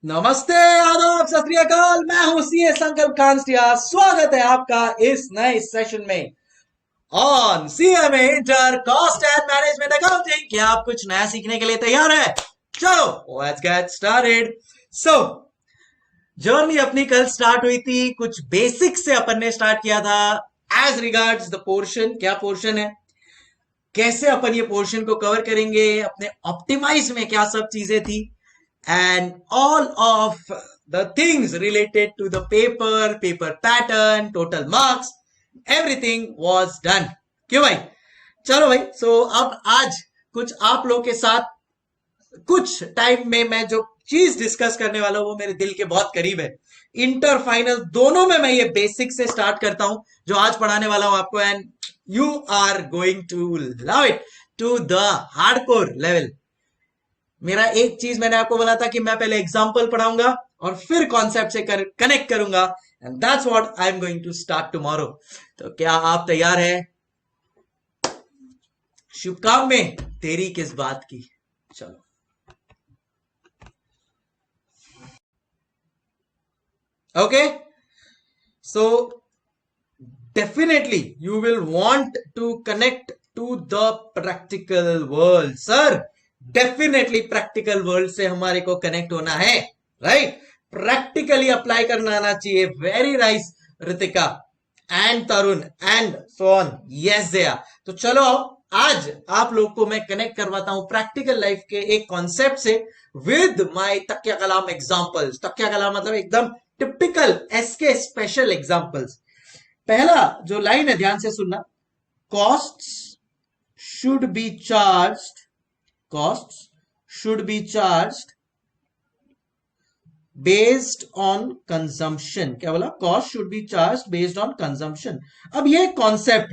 नमस्ते, आदाब, सत श्री अकाल। मैं हूं सीए संकल्प कांस्टिया। स्वागत है आपका इस नए सेशन में on CMA inter cost and management accounting. क्या आप कुछ नया सीखने के लिए तैयार है? चलो let's get started. So journey अपनी कल स्टार्ट हुई थी, कुछ बेसिक से अपन ने स्टार्ट किया था एज रिगार्ड्स द पोर्शन। क्या पोर्शन है, कैसे अपन ये पोर्शन को कवर करेंगे, अपने ऑप्टिमाइज में क्या सब चीजें थी, and all of the things related to the paper pattern, total marks, everything was done। क्यों भाई? चलो भाई। अब आज कुछ आप लोग के साथ कुछ टाइम में मैं जो चीज डिस्कस करने वाला हूं वो मेरे दिल के बहुत करीब है। इंटर फाइनल दोनों में मैं ये बेसिक से स्टार्ट करता हूं जो आज पढ़ाने वाला हूं आपको, and you are going to love it to the hardcore level. मेरा एक चीज मैंने आपको बोला था कि मैं पहले एग्जाम्पल पढ़ाऊंगा और फिर कॉन्सेप्ट से कनेक्ट करूंगा, and that's what I am going to start tomorrow. तो क्या आप तैयार हैं? शुभ काम में तेरी किस बात की। चलो okay. So definitely you will want to connect to the practical world. Sir definitely practical world से हमारे को कनेक्ट होना है, राइट? प्रैक्टिकली अप्लाई करना आना चाहिए। Very nice Ritika and Tarun and so on. Yes Daya. तो चलो आज आप लोग को मैं कनेक्ट करवाता हूं प्रैक्टिकल लाइफ के एक कॉन्सेप्ट से विद माय तकिया कलाम एग्जांपल्स। तकिया कलाम मतलब एकदम टिपिकल एसके स्पेशल एग्जांपल्स। पहला जो लाइन है ध्यान से सुनना। Costs should be charged, costs should be charged based on consumption। क्या बोला? cost should be charged based on consumption। अब ये कॉन्सेप्ट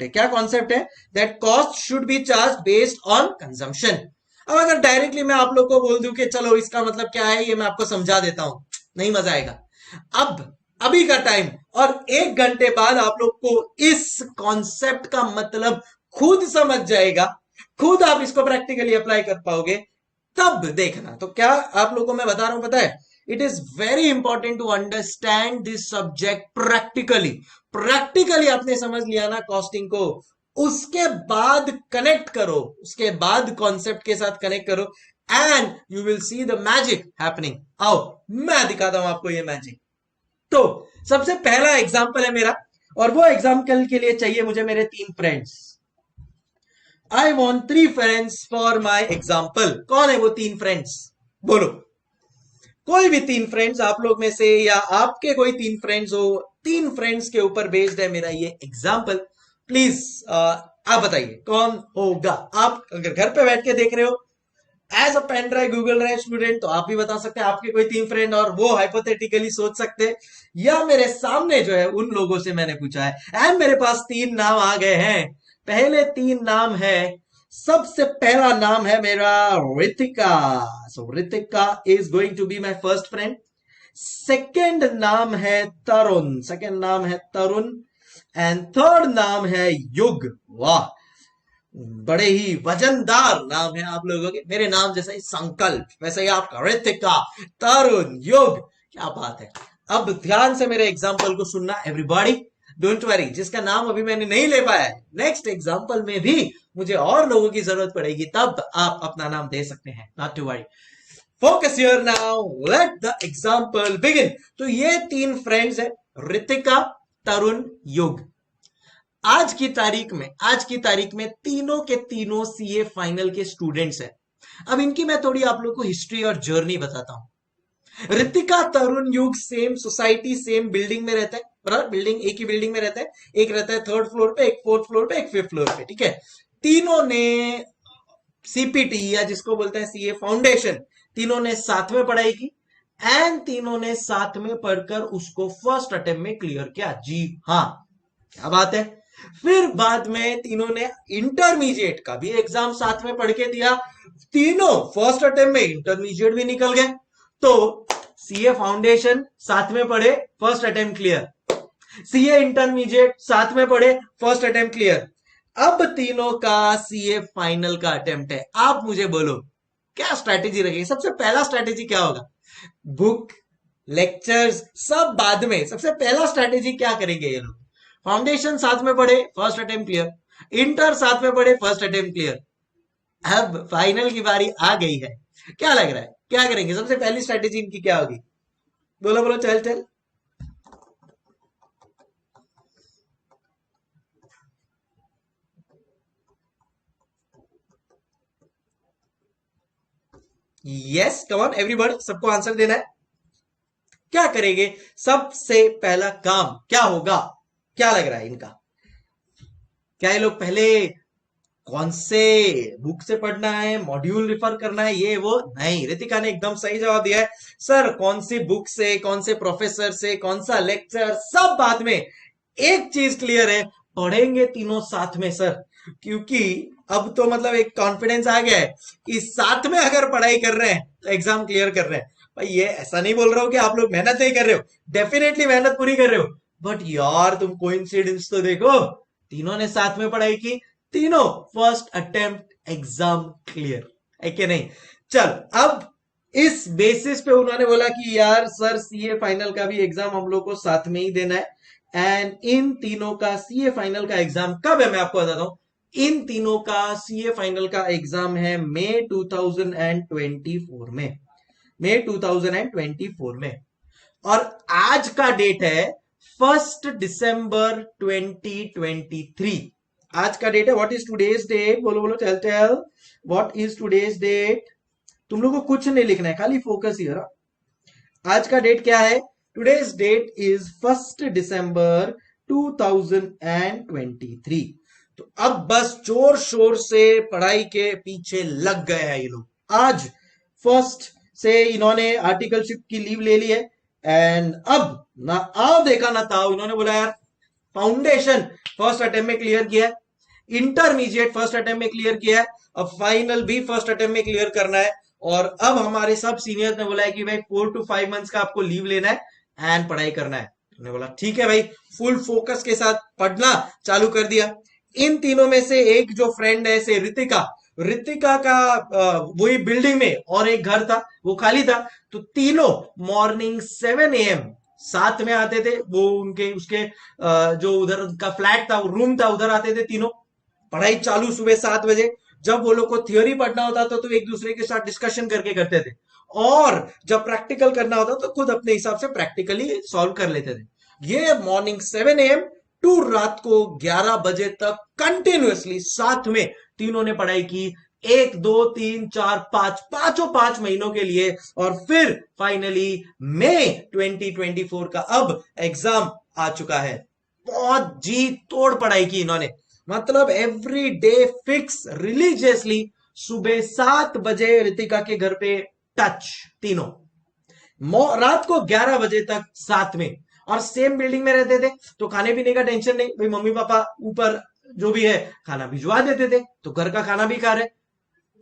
है। क्या कॉन्सेप्ट है? that cost should be charged based on consumption। अब अगर डायरेक्टली मैं आप लोग को बोल दूं कि चलो इसका मतलब क्या है, ये मैं आपको समझा देता हूं, नहीं मजा आएगा। अभी का टाइम और 1 घंटे बाद आप लोग को इस कॉन्सेप्ट का मतलब खुद समझ जाएगा, खुद आप इसको प्रैक्टिकली अप्लाई कर पाओगे, तब देखना। तो क्या आप लोगों को मैं बता रहा हूं पता है, it is very important to understand this subject practically आपने समझ लिया ना कॉस्टिंग को, उसके बाद कनेक्ट करो, उसके बाद कॉन्सेप्ट के साथ कनेक्ट करो, and you will see the magic happening. आओ मैं दिखाता हूं आपको ये मैजिक। तो सबसे पहला एग्जाम्पल है मेरा, और वो एग्जाम्पल के लिए चाहिए मुझे मेरे 3 friends. I want 3 friends for my example। कौन है वो 3 फ्रेंड्स? बोलो। कोई भी 3 फ्रेंड्स आप लोग में से, या आपके कोई 3 फ्रेंड्स हो, 3 फ्रेंड्स के ऊपर बेस्ड है मेरा ये एग्जाम्पल। प्लीज आप बताइए कौन होगा। आप अगर घर पे बैठ के देख रहे हो as a pen drive Google drive student, तो आप भी बता सकते हैं आपके कोई 3 फ्रेंड, और वो हाइपोथेटिकली सोच सकते हैं, या मेरे सामने जो है उन लोगों से मैंने पूछा है। एंड मेरे पास 3 नाम आ गए हैं। पहले 3 नाम है। सबसे पहला नाम है मेरा Ritika. So Ritika is going to be my first friend. Second नाम है तरुण, एंड थर्ड नाम है युग। वाह, बड़े ही वजनदार नाम है आप लोगों के। मेरे नाम जैसा ही संकल्प, वैसे ही आपका रितिका, तरुण, युग। क्या बात है। अब ध्यान से मेरे एग्जाम्पल को सुनना एवरीबॉडी। डोंट वरी, जिसका नाम अभी मैंने नहीं ले पाया है, नेक्स्ट एग्जाम्पल में भी मुझे और लोगों की जरूरत पड़ेगी, तब आप अपना नाम दे सकते हैं। Not to worry, focus here now, let the example begin. तो ये 3 फ्रेंड्स है, रितिका, तरुण, युग। आज की तारीख में तीनों के तीनों सीए फाइनल के स्टूडेंट्स हैं। अब इनकी मैं थोड़ी आप लोग को हिस्ट्री और जर्नी बताता हूं। रितिका, तरुण, युग सेम सोसाइटी, सेम बिल्डिंग में रहते हैं, बराबर। बिल्डिंग एक ही बिल्डिंग में रहता है। एक रहता है 3rd फ्लोर पे, एक 4th फ्लोर पे, एक 5th फ्लोर पे, ठीक है। तीनों ने सीपीटी या जिसको बोलते हैं सीए फाउंडेशन, तीनों ने साथ में पढ़ाई की, एंड तीनों ने साथ में पढ़कर उसको फर्स्ट अटेम्प्ट में क्लियर किया। जी हाँ, क्या बात है। फिर बाद में तीनों ने इंटरमीडिएट का भी एग्जाम साथ में पढ़ के दिया। तीनों फर्स्ट अटेम्प्ट में इंटरमीडिएट भी निकल गए। तो सीए फाउंडेशन साथ में पढ़े, first attempt clear. CA intermediate साथ में पढ़े, फर्स्ट अटेम्प्ट क्लियर। अब तीनों का सीए फाइनल का अटेम्प्ट है। आप मुझे बोलो क्या स्ट्रैटेजी रखेंगे? सबसे पहला स्ट्रैटेजी क्या होगा? बुक, लेक्चर्स सब बाद में, सबसे पहला स्ट्रैटेजी क्या करेंगे ये लोग? फाउंडेशन साथ में पढ़े, फर्स्ट अटेम्प्ट क्लियर। इंटर साथ में पढ़े, फर्स्ट अटेम्प्ट क्लियर। अब फाइनल की बारी आ गई है, क्या लग रहा है क्या करेंगे? सबसे पहली स्ट्रैटेजी इनकी क्या होगी? बोलो बोलो, चल चल। यस, कम ऑन एवरीबॉडी, सबको आंसर देना है। क्या करेंगे? सबसे पहला काम क्या होगा? क्या लग रहा है इनका? क्या ये लोग पहले कौन से बुक से पढ़ना है, मॉड्यूल रिफर करना है, ये वो नहीं? रितिका ने एकदम सही जवाब दिया है, सर कौन सी बुक से, कौन से प्रोफेसर से, कौन सा लेक्चर, सब बाद में। एक चीज क्लियर है, पढ़ेंगे तीनों साथ में सर, क्योंकि अब तो मतलब एक कॉन्फिडेंस आ गया है कि साथ में अगर पढ़ाई कर रहे हैं तो एग्जाम क्लियर कर रहे हैं। भाई ये ऐसा नहीं बोल रहा हूं कि आप लोग मेहनत नहीं कर रहे हो, डेफिनेटली मेहनत पूरी कर रहे हो, बट यार तुम कोइंसिडेंस तो देखो, तीनों ने साथ में पढ़ाई की, तीनों फर्स्ट अटेम्प्ट एग्जाम क्लियर है कि नहीं? चल, अब इस बेसिस पे उन्होंने बोला कि यार सर सीए फाइनल का भी एग्जाम हम लोग को साथ में ही देना है, एंड इन तीनों का सीए फाइनल का एग्जाम कब है मैं आपको बताता हूं। इन तीनों का सीए फाइनल का एग्जाम है मई 2024 में, मई 2024 में। और आज का डेट है 1 दिसंबर 2023। आज का डेट है। What is today's date? बोलो बोलो, चल चल, व्हाट इज टुडेज डेट? तुम लोगों को कुछ नहीं लिखना है, खाली फोकस ही। आज का डेट क्या है? टुडेज डेट इज 1 दिसंबर 2023। तो अब बस जोर शोर से पढ़ाई के पीछे लग गए हैं ये लोग। आज फर्स्ट से इन्होंने आर्टिकलशिप की लीव ले ली है, एंड अब ना आओ देखा ना ताओ, इन्होंने बोला यार फाउंडेशन फर्स्ट अटेम्प्ट में क्लियर किया है, इंटरमीडिएट फर्स्ट अटेम्प्ट में क्लियर किया है, अब फाइनल भी फर्स्ट अटेम्प्ट में क्लियर करना है। और अब हमारे सब सीनियर्स ने बोला है कि भाई 4 to 5 मंथ्स का आपको लीव लेना है एंड पढ़ाई करना है। उन्होंने बोला ठीक है भाई, फुल फोकस के साथ पढ़ना चालू कर दिया। इन तीनों में से एक जो फ्रेंड है से रितिका, रितिका का वही बिल्डिंग में और एक घर था वो खाली था, तो तीनों मॉर्निंग 7 AM साथ में आते थे। वो उनके उसके जो उधर का फ्लैट था, वो रूम था, उधर आते थे तीनों। पढ़ाई चालू सुबह 7 बजे। जब वो लोग को थ्योरी पढ़ना होता था तो एक दूसरे के साथ डिस्कशन करके करते थे, और जब प्रैक्टिकल करना होता तो खुद अपने हिसाब से प्रैक्टिकली सॉल्व कर लेते थे। ये मॉर्निंग 7 AM टू रात को 11 बजे तक कंटिन्यूअसली साथ में तीनों ने पढ़ाई की, 1 2 3 4 5 पांचों 5 महीनों के लिए। और फिर फाइनली मई 2024 का अब एग्जाम आ चुका है। बहुत जी तोड़ पढ़ाई की इन्होंने, मतलब एवरी डे फिक्स रिलीजियसली सुबह 7 बजे रितिका के घर पे टच, तीनों रात को 11 बजे तक साथ में, और सेम बिल्डिंग में रहते थे तो खाने पीने का टेंशन नहीं, भाई मम्मी पापा ऊपर जो भी है खाना भिजवा देते थे, तो घर का खाना भी खा रहे।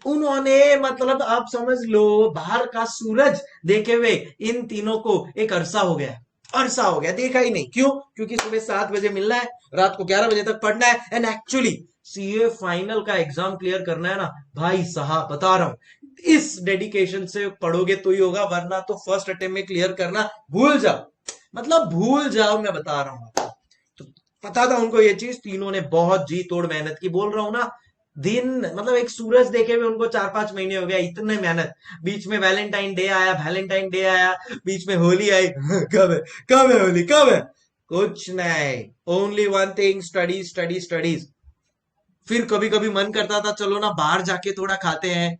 उन्होंने मतलब आप समझ लो बाहर का सूरज देखे हुए इन तीनों को एक अरसा हो गया, अरसा हो गया, देखा ही नहीं। क्यों? क्योंकि सुबह 7 बजे मिलना है, रात को 11 बजे तक पढ़ना है, एंड एक्चुअली सीए फाइनल का एग्जाम क्लियर करना है ना भाई साहब, बता रहा हूं इस डेडिकेशन से पढ़ोगे तो ही होगा, वरना तो फर्स्ट अटेम्प्ट में क्लियर करना भूल जाओ, मतलब भूल जाओ, मैं बता रहा हूं आपको। तो पता था उनको ये चीज, तीनों ने बहुत जी तोड़ मेहनत की, बोल रहा हूं ना, दिन मतलब एक सूरज देखे हुए उनको 4-5 महीने हो गया, इतने मेहनत। बीच में वैलेंटाइन डे आया, वैलेंटाइन डे आया, बीच में होली आई कब है, कब है होली, कब है? कुछ नहीं, only one thing, study study studies. फिर कभी कभी मन करता था चलो ना बाहर जाके थोड़ा खाते हैं।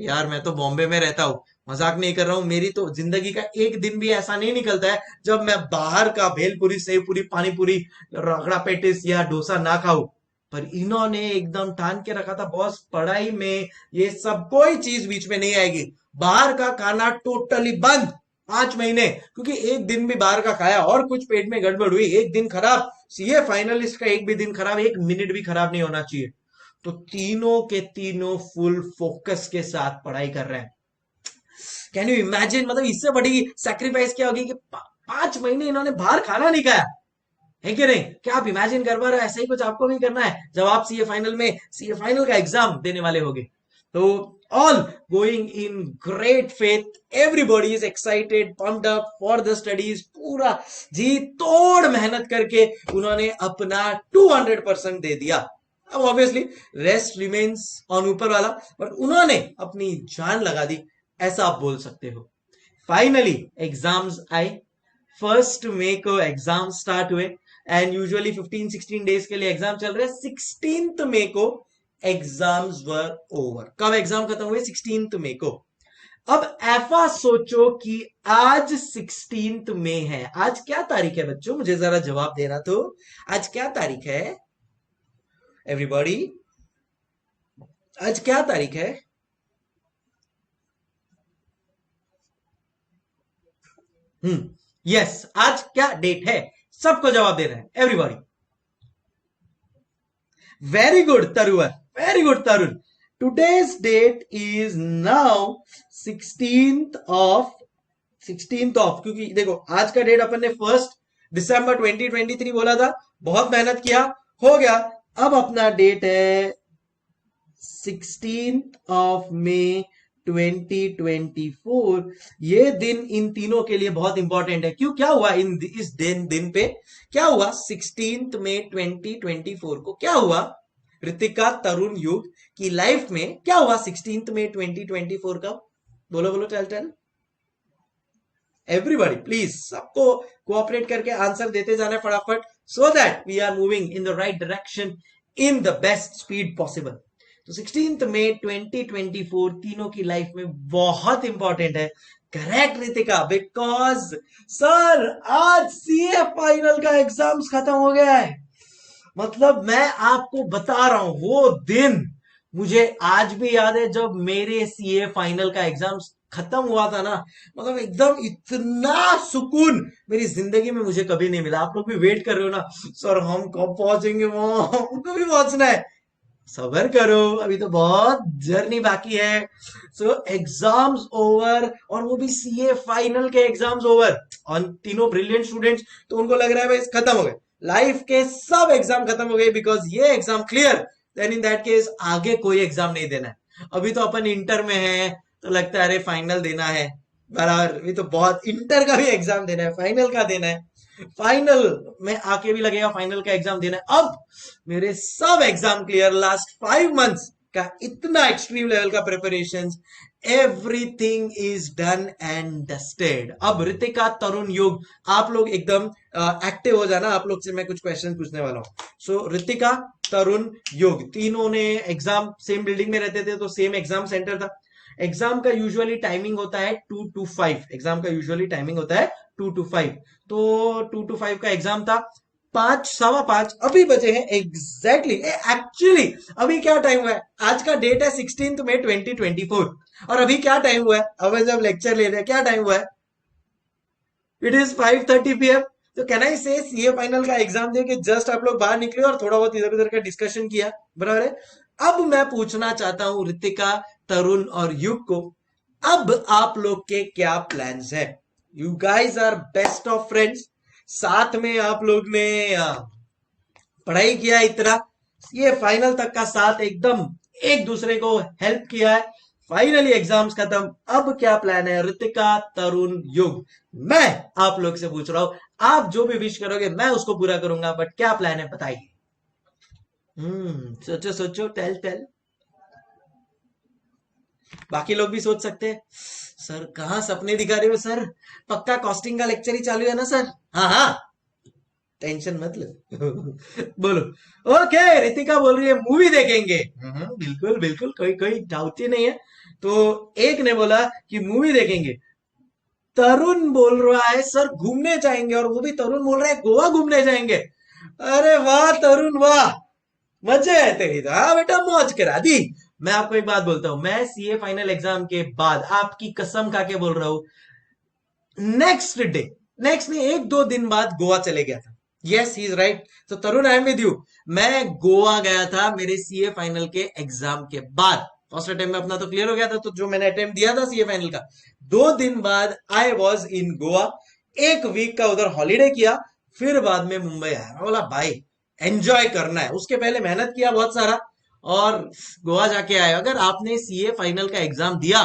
यार मैं तो बॉम्बे में रहता हूँ, मजाक नहीं कर रहा हूँ, मेरी तो जिंदगी का एक दिन भी ऐसा नहीं निकलता है जब मैं बाहर का भेलपुरी, सेवपुरी, पानीपुरी, रगड़ा पेटिस या डोसा ना खाऊं। पर इन्होंने एकदम ठान के रखा था बॉस, पढ़ाई में ये सब कोई चीज बीच में नहीं आएगी, बाहर का खाना टोटली बंद 5 महीने। क्योंकि एक दिन भी बाहर का खाया और कुछ पेट में गड़बड़ हुई, एक दिन खराब, सीए फाइनलिस्ट का एक भी दिन खराब, एक मिनट भी खराब नहीं होना चाहिए। तो तीनों के तीनों फुल फोकस के साथ पढ़ाई कर रहे हैं। कैन यू इमेजिन, मतलब इससे बड़ी सैक्रिफाइस क्या होगी कि 5 महीने इन्होंने बाहर खाना नहीं खाया, है कि नहीं? क्या आप इमेजिन कर पा रहे हो? ऐसा ही कुछ आपको भी करना है जब आप सीए फाइनल में सीए फाइनल का एग्जाम देने वाले होगे। तो all going in great faith. Everybody is excited, pumped up for the studies. पूरा जी तोड़ मेहनत करके उन्होंने अपना 200% दे दिया. अब ऑब्वियसली रेस्ट रिमेन्स ऑन ऊपर वाला, बट उन्होंने अपनी जान लगा दी, ऐसा आप बोल सकते हो. फाइनली एग्जाम्स आए. 1 मई को एग्जाम स्टार्ट हुए एंड यूजुअली 15-16 डेज के लिए एग्जाम चल रहे. 16 मई को एग्जाम्स वर ओवर. कब एग्जाम खत्म हुए? 16 मई को. अब ऐसा सोचो कि आज 16 मई है. आज क्या तारीख है बच्चों? मुझे जरा जवाब देना. तो आज क्या तारीख है एवरीबॉडी? आज क्या तारीख है? यस, आज क्या डेट है? सबको जवाब देना है everybody. Very good Tarun, very good Tarun. Today's date is now 16th of, क्योंकि देखो आज का डेट अपन ने 1 दिसंबर 2023 बोला था. बहुत मेहनत किया, हो गया. अब अपना डेट है 16th मई 2024. ये दिन इन तीनों के लिए बहुत इंपॉर्टेंट है. क्यों? क्या हुआ इस दिन पे? क्या हुआ 16 मई 2024 को? क्या हुआ ऋतिका, तरुण, युग की लाइफ में? क्या हुआ 16 मई 2024 का? बोलो बोलो, टेल एवरीबॉडी प्लीज. सबको कोऑपरेट करके आंसर देते जाना फटाफट, so that we are moving in the right direction in the best speed possible. तो 16 मई 2024 तीनों की लाइफ में बहुत इंपॉर्टेंट है. करेक्ट ऋतिका, बिकॉज सर आज सीए फाइनल का एग्जाम्स खत्म हो गया है. मतलब मैं आपको बता रहा हूं, वो दिन मुझे आज भी याद है जब मेरे सीए फाइनल का एग्जाम खत्म हुआ था ना. मतलब एकदम इतना सुकून मेरी जिंदगी में मुझे कभी नहीं मिला. आप लोग भी वेट कर रहे हो ना, सर हम कब पहुंचेंगे वहां, हमको भी पहुंचना है. सबर करो, अभी तो बहुत जर्नी बाकी है. सो एग्जाम्स ओवर, और वो भी सीए फाइनल के एग्जाम्स ओवर और तीनों ब्रिलियंट स्टूडेंट्स. तो उनको लग रहा है भाई खत्म हो गए, लाइफ के सब एग्जाम खत्म हो गए, बिकॉज ये exam clear. Then in that case आगे कोई एग्जाम नहीं देना है. अभी तो अपन इंटर में है, तो लगता है अरे फाइनल देना है बराबर. अभी तो बहुत इंटर का भी एग्जाम देना है, फाइनल का देना है, फाइनल में आके भी लगेगा फाइनल का एग्जाम देना है. अब मेरे सब एग्जाम क्लियर. लास्ट 5 मंथ्स का इतना एक्सट्रीम लेवल का preparation, everything is done and dusted. अब ऋतिका, तरुण, युग, आप लोग एकदम एक्टिव हो जाना. आप लोग से मैं कुछ क्वेश्चन पूछने वाला हूं. सो ऋतिका, तरुण, युग तीनों ने एग्जाम सेम बिल्डिंग में रहते थे, तो सेम एग्जाम सेंटर था. एग्जाम का यूजुअली टाइमिंग होता है 2 to 5. एग्जाम का यूजुअली टाइमिंग होता है 2 to 5. तो 2 to 5 का एग्जाम था. 5, 5:15 अभी बजे हैं एग्जैक्टली. एक्चुअली अभी क्या टाइम हुआ है? आज का डेट है 16 मई 2024 और अभी क्या टाइम हुआ है? अब जब लेक्चर ले रहे हैं क्या टाइम हुआ है? It is 5:30 PM. तो कैन आई से सीए फाइनल का एग्जाम दे के जस्ट आप लोग बाहर निकले और थोड़ा बहुत इधर उधर का डिस्कशन किया, बराबर है. अब मैं पूछना चाहता हूं ऋतिका, तरुण और युग को, अब आप लोग के क्या प्लान्स है? You guys are best of friends. साथ में आप लोग ने पढ़ाई किया इतना, ये फाइनल तक का साथ एकदम एक दूसरे को हेल्प किया है. फाइनली एग्जाम्स खत्म. अब क्या प्लान है ऋतिका, तरुण, युग? मैं आप लोग से पूछ रहा हूं. आप जो भी विश करोगे मैं उसको पूरा करूंगा, बट क्या प्लान है बताइए. सोचो सोचो, टेल. बाकी लोग भी सोच सकते हैं. सर कहाँ सपने दिखा रहे हो सर, पक्का कॉस्टिंग का लेक्चर ही चालू है ना सर? हाँ, टेंशन मत लो. बोलो. ओके, ऋतिका बोल रही है मूवी देखेंगे. बिल्कुल बिल्कुल, कोई डाउट ही नहीं है. तो एक ने बोला कि मूवी देखेंगे. तरुण बोल रहा है सर घूमने जाएंगे, और वो भी तरुण बोल रहा है गोवा घूमने जाएंगे. अरे वाह तरुण वाह, मजे है तेरी तो. हाँ बेटा, मौज करा दी. मैं आपको एक बात बोलता हूं, मैं सीए फाइनल एग्जाम के बाद आपकी कसम खा के बोल रहा हूं, नेक्स्ट नहीं 1-2 दिन बाद गोवा चले गया था. Yes, he is right. तो तरुण, आई एम विद यू. मैं गोवा गया था मेरे सीए फाइनल के एग्जाम के बाद. फर्स्ट अटेम्प्ट में अपना तो क्लियर हो गया था, तो जो मैंने अटेम्प्ट दिया था सीए फाइनल का, 2 दिन बाद I was in Goa. 1 week का उधर हॉलीडे किया, फिर बाद में मुंबई आया. बोला भाई एंजॉय करना है. उसके पहले मेहनत किया बहुत सारा, और गोवा जाके आए, अगर आपने सीए फाइनल का एग्जाम दिया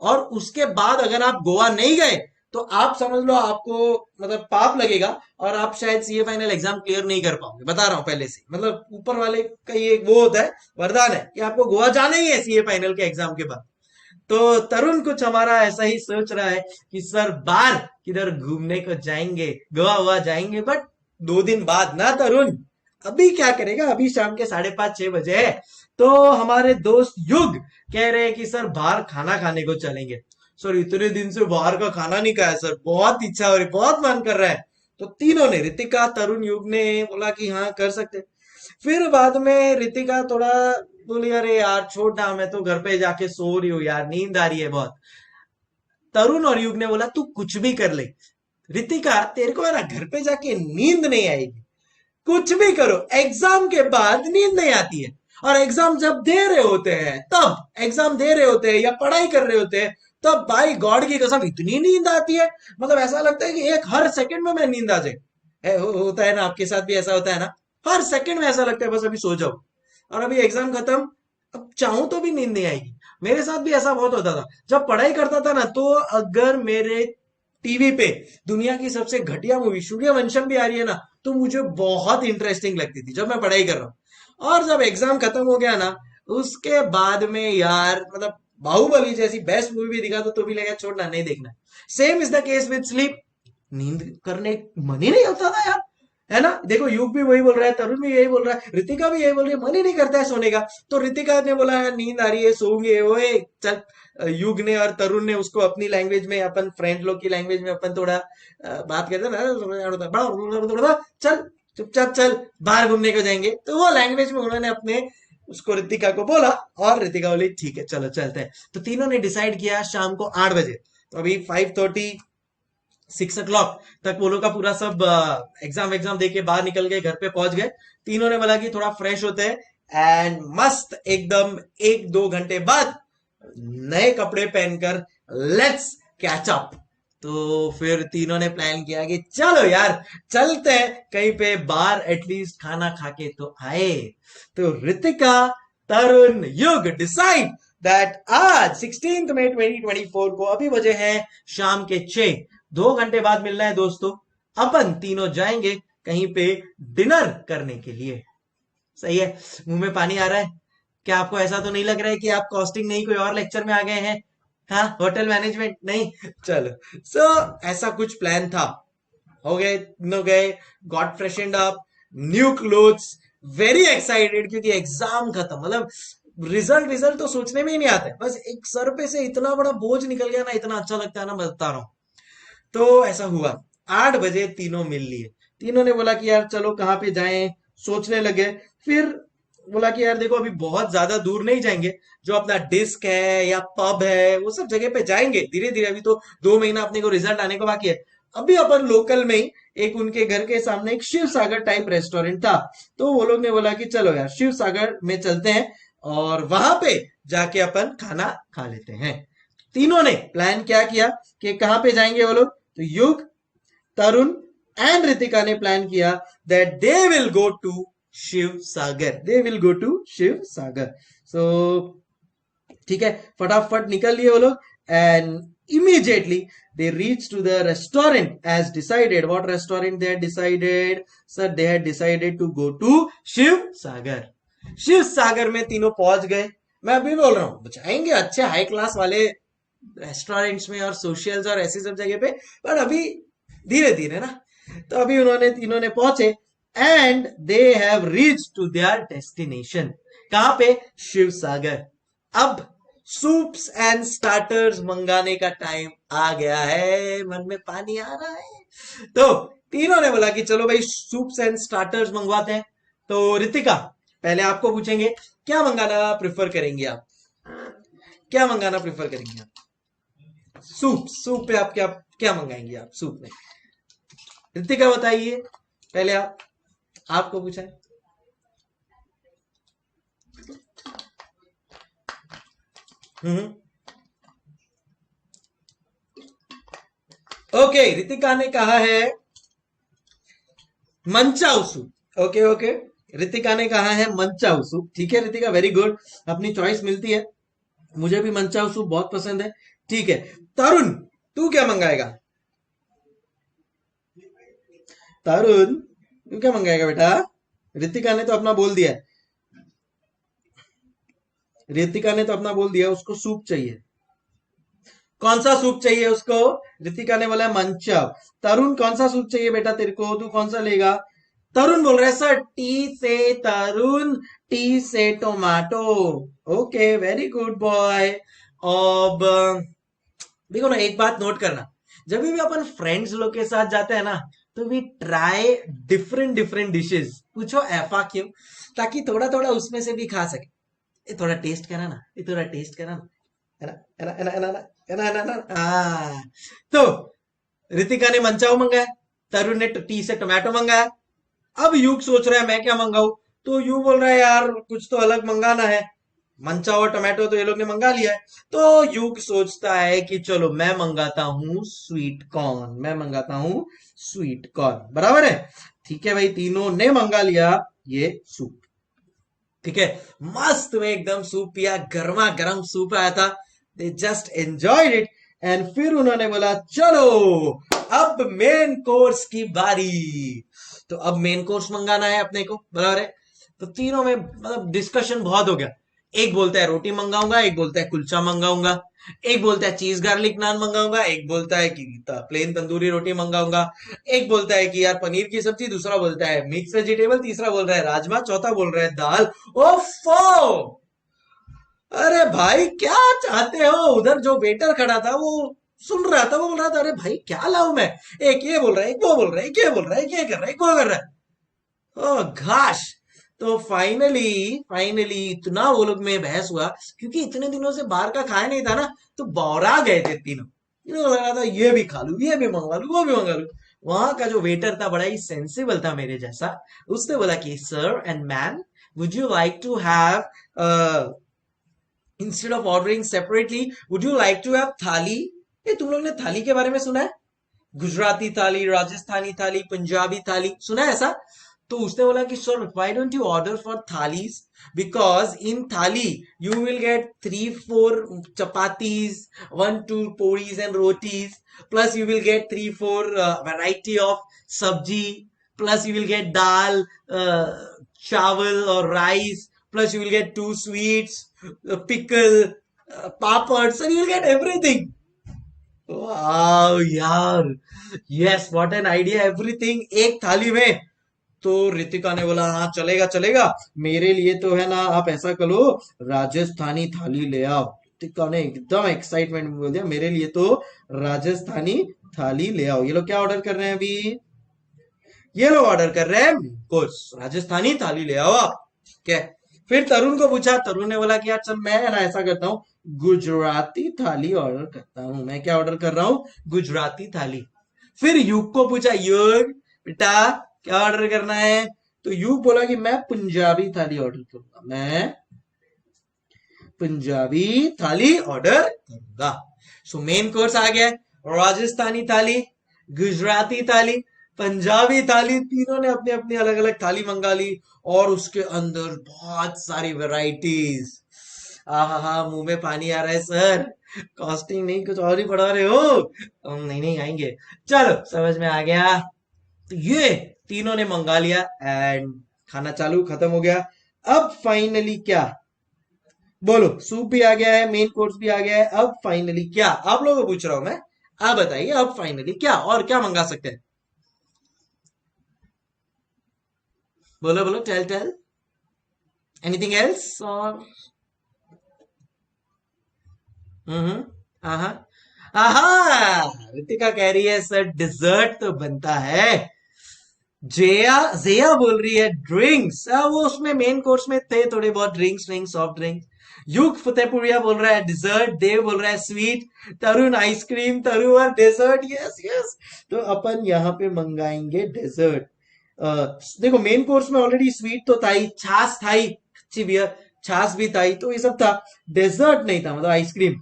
और उसके बाद अगर आप गोवा नहीं गए तो आप समझ लो आपको मतलब पाप लगेगा, और आप शायद सीए फाइनल एग्जाम क्लियर नहीं कर पाओगे, बता रहा हूं पहले से। मतलब ऊपर वाले का ये वो होता है, वरदान है कि आपको गोवा जाना ही है सीए फाइनल के एग्जाम के बाद। तो तरुण कुछ हमारा ऐसा ही सोच रहा है कि सर बार किधर घूमने को जाएंगे, गोवा हुआ जाएंगे, बट 2 दिन बाद ना तरुण। अभी क्या करेगा, अभी शाम के 5:30-6 बजे है। तो हमारे दोस्त युग कह रहे हैं कि सर बाहर खाना खाने को चलेंगे। सर इतने दिन से बाहर का खाना नहीं खाया सर, बहुत इच्छा हो रही, बहुत मन कर रहा है। तो तीनों ने, रितिका तरुण युग ने बोला कि हाँ कर सकते। फिर बाद में रितिका थोड़ा बोली अरे यार छोड़ ना, मैं तो घर पे जाके सो रही हूँ यार, नींद आ रही है बहुत। तरुण और युग ने बोला तू कुछ भी कर ले, रितिका तेरे को है ना घर पे जाके नींद नहीं आएगी, कुछ भी करो, एग्जाम के बाद नींद नहीं आती है। और एग्जाम जब दे रहे होते हैं, तब एग्जाम दे रहे होते हैं या पढ़ाई कर रहे होते हैं, तब भाई गॉड की कसम इतनी नींद आती है, मतलब ऐसा लगता है कि एक हर सेकंड में मैं नींद आ जाए। होता है ना, आपके साथ भी ऐसा होता है ना? हर सेकंड में ऐसा लगता है बस अभी सो जाओ, और अभी एग्जाम खत्म, अब चाहूं तो भी नींद नहीं आएगी। मेरे साथ भी ऐसा बहुत होता था जब पढ़ाई करता था ना, तो अगर मेरे टीवी पे दुनिया की सबसे घटिया मूवी सूर्यवंशम भी आ रही है ना, तो मुझे बहुत इंटरेस्टिंग लगती थी जब मैं पढ़ाई कर रहा हूँ। और जब एग्जाम खत्म हो गया ना, उसके बाद में यार मतलब बाहुबली जैसी बेस्ट मूवी भी दिखा तो भी लगा छोड़ना, नहीं देखना। Same is the case with sleep, नींद करने मन ही नहीं होता था यार, है ना? देखो युग भी वही बोल रहा है, तरुण भी यही बोल रहा है, रितिका भी यही बोल रही है, मन ही नहीं करता है सोने का। तो रितिका ने बोला यार नींद आ रही है, सोऊंगे, ओए चल। युग ने और तरुण ने उसको अपनी लैंग्वेज में, अपन फ्रेंड लोग की लैंग्वेज में अपन थोड़ा बात करते हैं ना, चल चुपचाप चल, बाहर घूमने को जाएंगे। तो वो लैंग्वेज में उन्होंने अपने उसको रितिका को बोला, और रितिका बोली ठीक है चलो चलते हैं। तो तीनों ने डिसाइड किया शाम को 8 बजे। तो अभी 5:30 6 o'clock तक वो लोग का पूरा सब एग्जाम एग्जाम दे के बाहर निकल गए, घर पे पहुंच गए। तीनों ने बोला कि थोड़ा फ्रेश होते हैं एंड मस्त एकदम 1-2 घंटे बाद नए कपड़े पहनकर लेट्स कैच अप। तो फिर तीनों ने प्लान किया कि चलो यार चलते हैं कहीं पे बाहर, एटलीस्ट खाना खा के तो आए। तो रितिका तरुण युग डिसाइड दैट आज 16 मई 2024 को अभी बजे हैं शाम के 6, 2 घंटे बाद मिलना है दोस्तों। अपन तीनों जाएंगे कहीं पे डिनर करने के लिए। सही है, मुंह में पानी आ रहा है। क्या आपको ऐसा तो नहीं लग रहा है कि आप कॉस्टिंग नहीं कोई और लेक्चर में आ गए हैं? हाँ, होटल मैनेजमेंट नहीं। चलो, सो ऐसा कुछ प्लान था। हो गए, तीनों गए, got freshened up, new clothes, very excited क्योंकि एग्जाम खत्म। मतलब रिजल्ट रिजल्ट तो सोचने में ही नहीं आता है, बस एक सर पे से इतना बड़ा बोझ निकल गया ना, इतना अच्छा लगता है ना, मैं बता रहा हूँ। तो ऐसा हुआ, 8 बजे तीनों मिल लिए। तीनों ने बोला कि यार चलो कहाँ पे जाएं, सोचने लगे। फिर बोला कि यार देखो अभी बहुत ज्यादा दूर नहीं जाएंगे, जो अपना डिस्क है या पब है वो सब जगह पे जाएंगे धीरे धीरे, अभी तो 2 महीना अपने को रिजल्ट आने को बाकी है। अभी अपन लोकल में ही एक उनके घर के सामने एक शिव सागर टाइप रेस्टोरेंट था, तो वो लोग ने बोला कि चलो यार शिव सागर में चलते हैं और वहां पे जाके अपन खाना खा लेते हैं। तीनों ने प्लान क्या किया कि कहाँ पे जाएंगे वो लोग। तो युग, तरुण एंड रितिका ने प्लान किया that they will go to Shiv Sagar, they will go to Shiv Sagar. So ठीक है, फटाफट निकल लिए वो लोग and immediately they reached to the restaurant as decided. What restaurant they had decided? Sir, they had decided to go to Shiv Sagar. Shiv Sagar में तीनों पहुंच गए। मैं अभी बोल रहा हूँ जाएंगे अच्छे हाई क्लास वाले रेस्टोरेंट्स में और सोशल्स और ऐसी सब जगह पे, पर अभी धीरे धीरे ना। तो अभी उन्होंने तीनों ने पहुंचे and they have reach to their destination. कहां पे? शिव सागर। अब सूप्स एंड स्टार्टर्स मंगाने का टाइम आ गया है, मन में पानी आ रहा है। तो तीनों ने बोला कि चलो भाई सूप्स एंड स्टार्टर्स मंगवाते हैं। तो रितिका पहले आपको पूछेंगे क्या मंगाना प्रेफर करेंगे आप? क्या मंगाना प्रेफर करेंगे आप? सूप, सूप पे आप क्या क्या मंगाएंगे आप सूप में? रितिका बताइए पहले आप, आपको पूछा है। ओके, रितिका ने कहा है manchow soup. Okay okay, Ritika ने कहा है मंचाऊ सूप। ठीक है रितिका, वेरी गुड, अपनी चॉइस मिलती है। मुझे भी मंचाऊ सूप बहुत पसंद है। ठीक है तरुण, तू क्या मंगाएगा? तरुण तू क्या मंगाएगा बेटा? रितिका ने तो अपना बोल दिया है, रितिका ने तो अपना बोल दिया, उसको सूप चाहिए। कौन सा सूप चाहिए उसको? रितिका ने बोला मंचाव। तरुण कौन सा सूप चाहिए बेटा तेरे को, तू कौन सा लेगा? तरुण बोल रहा है सर टी से तरुण, टी से tomato. Okay very good boy. अब देखो ना, एक बात नोट करना, जब भी अपन फ्रेंड्स लोग के साथ जाते हैं ना, तो we try different different dishes. पूछो ऐफा क्यों? ताकि थोड़ा थोड़ा उसमें से भी खा सके। ये थोड़ा टेस्ट करा ना, ये थोड़ा टेस्ट करा ना, है ना, है ना, है ना, है ना, है ना, है ना, है ना, हाँ। तो रितिका ने मंचाऊ मंगाया, तरुण ने टी से टोमेटो मंगाया। अब युग सोच रहा है मैं क्या मंगाऊं, तो युग बोल रहा है यार कुछ तो अलग मंगाना है। मंचा और टोमेटो तो ये लोग ने मंगा लिया है, तो युग सोचता है कि चलो मैं मंगाता हूं स्वीट कॉर्न, मैं मंगाता हूं स्वीट कॉर्न, बराबर है। ठीक है भाई, तीनों ने मंगा लिया ये सूप। ठीक है, मस्त में एकदम सूप पिया, गर्मा गर्म सूप आया था। They just enjoyed it. And फिर उन्होंने बोला चलो अब मेन कोर्स की बारी। तो अब मेन कोर्स मंगाना है अपने को, बराबर है। तो तीनों में मतलब डिस्कशन बहुत हो गया। एक बोलता है रोटी मंगाऊंगा, एक बोलता है कुलचा मंगाऊंगा, एक बोलता है चीज गार्लिक नान मंगाऊंगा, एक बोलता है कि प्लेन तंदूरी रोटी मंगाऊंगा, एक बोलता है कि यार पनीर की सब्जी, दूसरा बोलता है मिक्स वेजिटेबल, तीसरा बोल रहा है राजमा, चौथा बोल रहा है दाल। ओफो! अरे भाई क्या चाहते हो? उधर जो वेटर खड़ा था वो सुन रहा था, वो बोल रहा था अरे भाई क्या लाऊं मैं? एक ये बोल रहा है, एक वो बोल रहा है, एक ये बोल रहा है, एक ये कर रहा है, एक वो कर रहा है। ओ घाश! तो फाइनली फाइनली इतना वो लोग में बहस हुआ, क्योंकि इतने दिनों से बाहर का खाया नहीं था ना, तो बौरा गए थे तीनों। इन्हें लग रहा था ये भी खा लूं, ये भी मंगवा लूं, वो भी मंगा लूं। वहां का जो वेटर था बड़ा ही सेंसिबल था मेरे जैसा। उसने बोला कि sir and ma'am, would you like to have instead of ordering separately, would you like to have thali? ये तुम लोग ने थाली के बारे में सुना है? गुजराती थाली, राजस्थानी थाली, पंजाबी थाली, सुना है ऐसा? तो उसने बोला कि sir why don't you order for thalis, because in थाली you will get 3-4 chapatis, 1-2 poris and rotis, plus you will get 3-4 variety of sabji, plus you will get dal, chawal or rice, plus you will get 2 sweets, pickle, papads, and you will get everything. वाह यार, yes what an idea, everything एक थाली में। तो रितिका ने बोला हाँ चलेगा चलेगा, मेरे लिए तो है ना, आप ऐसा करो राजस्थानी थाली ले आओ। रितिका ने एकदम एक्साइटमेंट में बोल दिया मेरे लिए तो राजस्थानी थाली ले आओ। ये लोग क्या ऑर्डर कर रहे हैं अभी? ये लोग ऑर्डर कर रहे हैं कोर्स राजस्थानी थाली ले आओ आप। क्या? फिर तरुण को पूछा, तरुण ने बोला कि यार चल मैं ना ऐसा करता हूँ, गुजराती थाली ऑर्डर करता हूँ। मैं क्या ऑर्डर कर रहा हूँ? गुजराती थाली। फिर युग को पूछा, युग बेटा क्या ऑर्डर करना है? तो युग बोला कि मैं पंजाबी थाली ऑर्डर करूंगा, मैं पंजाबी थाली ऑर्डर करूंगा। सो मेन कोर्स आ गया, राजस्थानी थाली, गुजराती थाली, पंजाबी थाली। तीनों ने अपनी अपनी अलग अलग थाली मंगा ली, और उसके अंदर बहुत सारी वैरायटीज। आहा, मुंह में पानी आ रहा है सर, कॉस्टिंग नहीं कुछ और ही पढ़ा रहे हो? नहीं नहीं आएंगे, चलो समझ में आ गया। तो ये तीनों ने मंगा लिया एंड खाना चालू, खत्म हो गया। अब फाइनली क्या? बोलो, सूप भी आ गया है, मेन कोर्स भी आ गया है, अब फाइनली क्या? आप लोगों को पूछ रहा हूं मैं, आप बताइए अब फाइनली क्या, और क्या मंगा सकते हैं? बोलो बोलो, टेल टेल, एनीथिंग एल्स और? हम्म, आहा, आहा, रितिका कह रही है सर डिजर्ट तो बनता है। जया जया बोल रही है ड्रिंक्स, वो उसमें मेन कोर्स में थे थोड़े बहुत ड्रिंक्स, ड्रिंक्स सॉफ्ट ड्रिंक्स। युग फतेहपुरिया बोल रहा है डिजर्ट, देव बोल रहा है स्वीट, तरुण आइसक्रीम, तरुण डेजर्ट। यस यस, तो अपन यहाँ पे मंगाएंगे डेजर्ट। देखो मेन कोर्स में ऑलरेडी स्वीट तो था ही, छाछ था ही, अच्छी बियर छाछ भी था ही, तो ये सब था। डेजर्ट नहीं था, मतलब आइसक्रीम।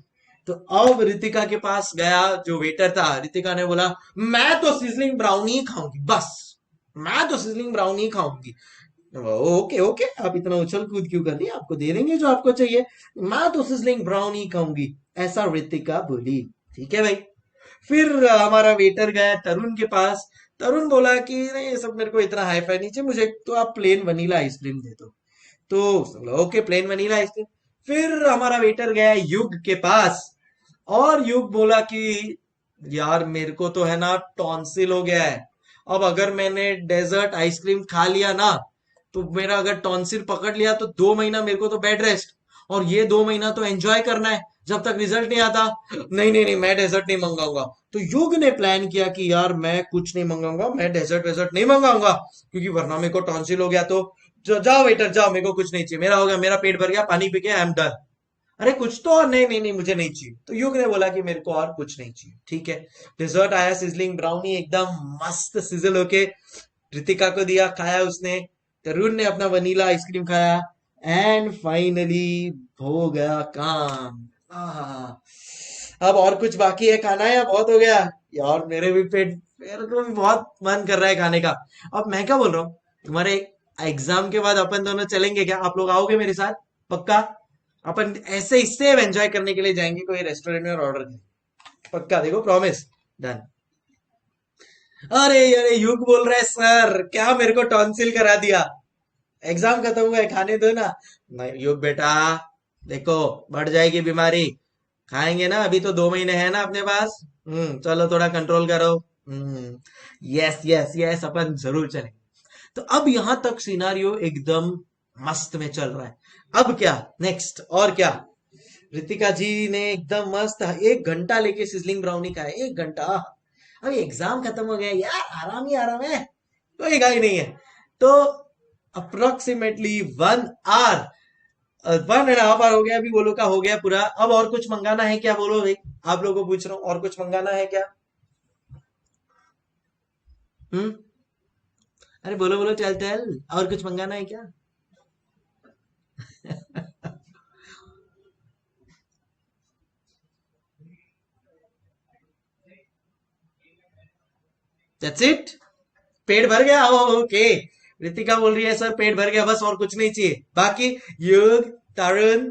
तो अब रितिका के पास गया जो वेटर था, रितिका ने बोला मैं तो सिजलिंग ब्राउनी खाऊंगी, बस मैं तो सिजलिंग ब्राउनी खाऊंगी। ओके ओके, आप इतना उछल कूद क्यों कर रही है, आपको दे देंगे जो आपको चाहिए। मैं तो सिजलिंग ब्राउन ही खाऊंगी, ऐसा ऋतिका बोली। ठीक है भाई। फिर हमारा वेटर गया तरुण के पास। तरुण बोला कि नहीं, ये सब मेरे को इतना हाई फाई नहीं चाहिए, मुझे तो आप प्लेन वनीला आइसक्रीम दे दो। तो उसने बोला ओके, प्लेन वनीला आइसक्रीम। फिर हमारा वेटर गया युग के पास, और युग बोला कि यार मेरे को तो है ना टॉन्सिल हो गया है। अब अगर मैंने डेजर्ट आइसक्रीम खा लिया ना, तो मेरा अगर टॉन्सिल पकड़ लिया तो 2 महीना मेरे को तो बेड रेस्ट, और ये 2 महीना तो एंजॉय करना है जब तक रिजल्ट नहीं आता। नहीं नहीं नहीं, मैं डेजर्ट नहीं मंगाऊंगा। तो युग ने प्लान किया कि यार मैं कुछ नहीं मंगाऊंगा, मैं डेजर्ट वेजर्ट नहीं मंगाऊंगा, क्योंकि वरना मेरे को टॉन्सिल हो गया तो। जाओ वेटर जाओ, मेरे को कुछ नहीं चाहिए, मेरा हो गया, मेरा पेट भर गया, पानी पी के आई एम डन। अरे कुछ तो, नहीं नहीं नहीं मुझे नहीं चाहिए। तो युग ने बोला कि मेरे को और कुछ नहीं चाहिए। ठीक है। डिजर्ट आया, सिजलिंग ब्राउनी एकदम मस्त सिजल होके रितिका को दिया, खाया उसने। तरुण ने अपना वनीला आइसक्रीम खाया, एंड फाइनली हो गया काम। अब और कुछ बाकी है खाना, या बहुत हो गया? यार मेरे को भी बहुत मन कर रहा है खाने का। अब मैं क्या बोल रहा हूँ, तुम्हारे एग्जाम के बाद अपन दोनों चलेंगे क्या? आप लोग आओगे मेरे साथ? पक्का? अपन ऐसे इससे एंजॉय करने के लिए जाएंगे कोई रेस्टोरेंट में और ऑर्डर करेंगे। पक्का? देखो, प्रॉमिस। डन। अरे अरे, युग बोल रहा है सर क्या मेरे को टॉन्सिल करा दिया, एग्जाम खत्म हुआ है, खाने दो ना। नहीं युग बेटा, देखो बढ़ जाएगी बीमारी, खाएंगे ना, अभी तो 2 महीने है ना अपने पास। चलो थोड़ा कंट्रोल करो। यस यस यस, अपन जरूर चलेंगे। तो अब यहां तक सिनारियो एकदम मस्त में चल रहा है। अब क्या नेक्स्ट, और क्या? रितिका जी ने एकदम मस्त 1 घंटा लेके सिजलिंग ब्राउनी खाया, 1 घंटा। अभी एग्जाम खत्म हो गया यार, आराम ही आराम है, कोई गाय नहीं है। तो अप्रोक्सीमेटली 1 आवर, 1.5 आवर हो गया, अभी वो लोग का हो गया पूरा। अब और कुछ मंगाना है क्या, बोलो भाई? आप लोगों को पूछ रहा हूँ, और कुछ मंगाना है क्या? हम्म अरे बोलो बोलो, चल चल, और कुछ मंगाना है क्या? That's it? पेट भर गया? ओके। रितिका बोल रही है सर पेट भर गया, बस और कुछ नहीं चाहिए। बाकी युग, तरुण,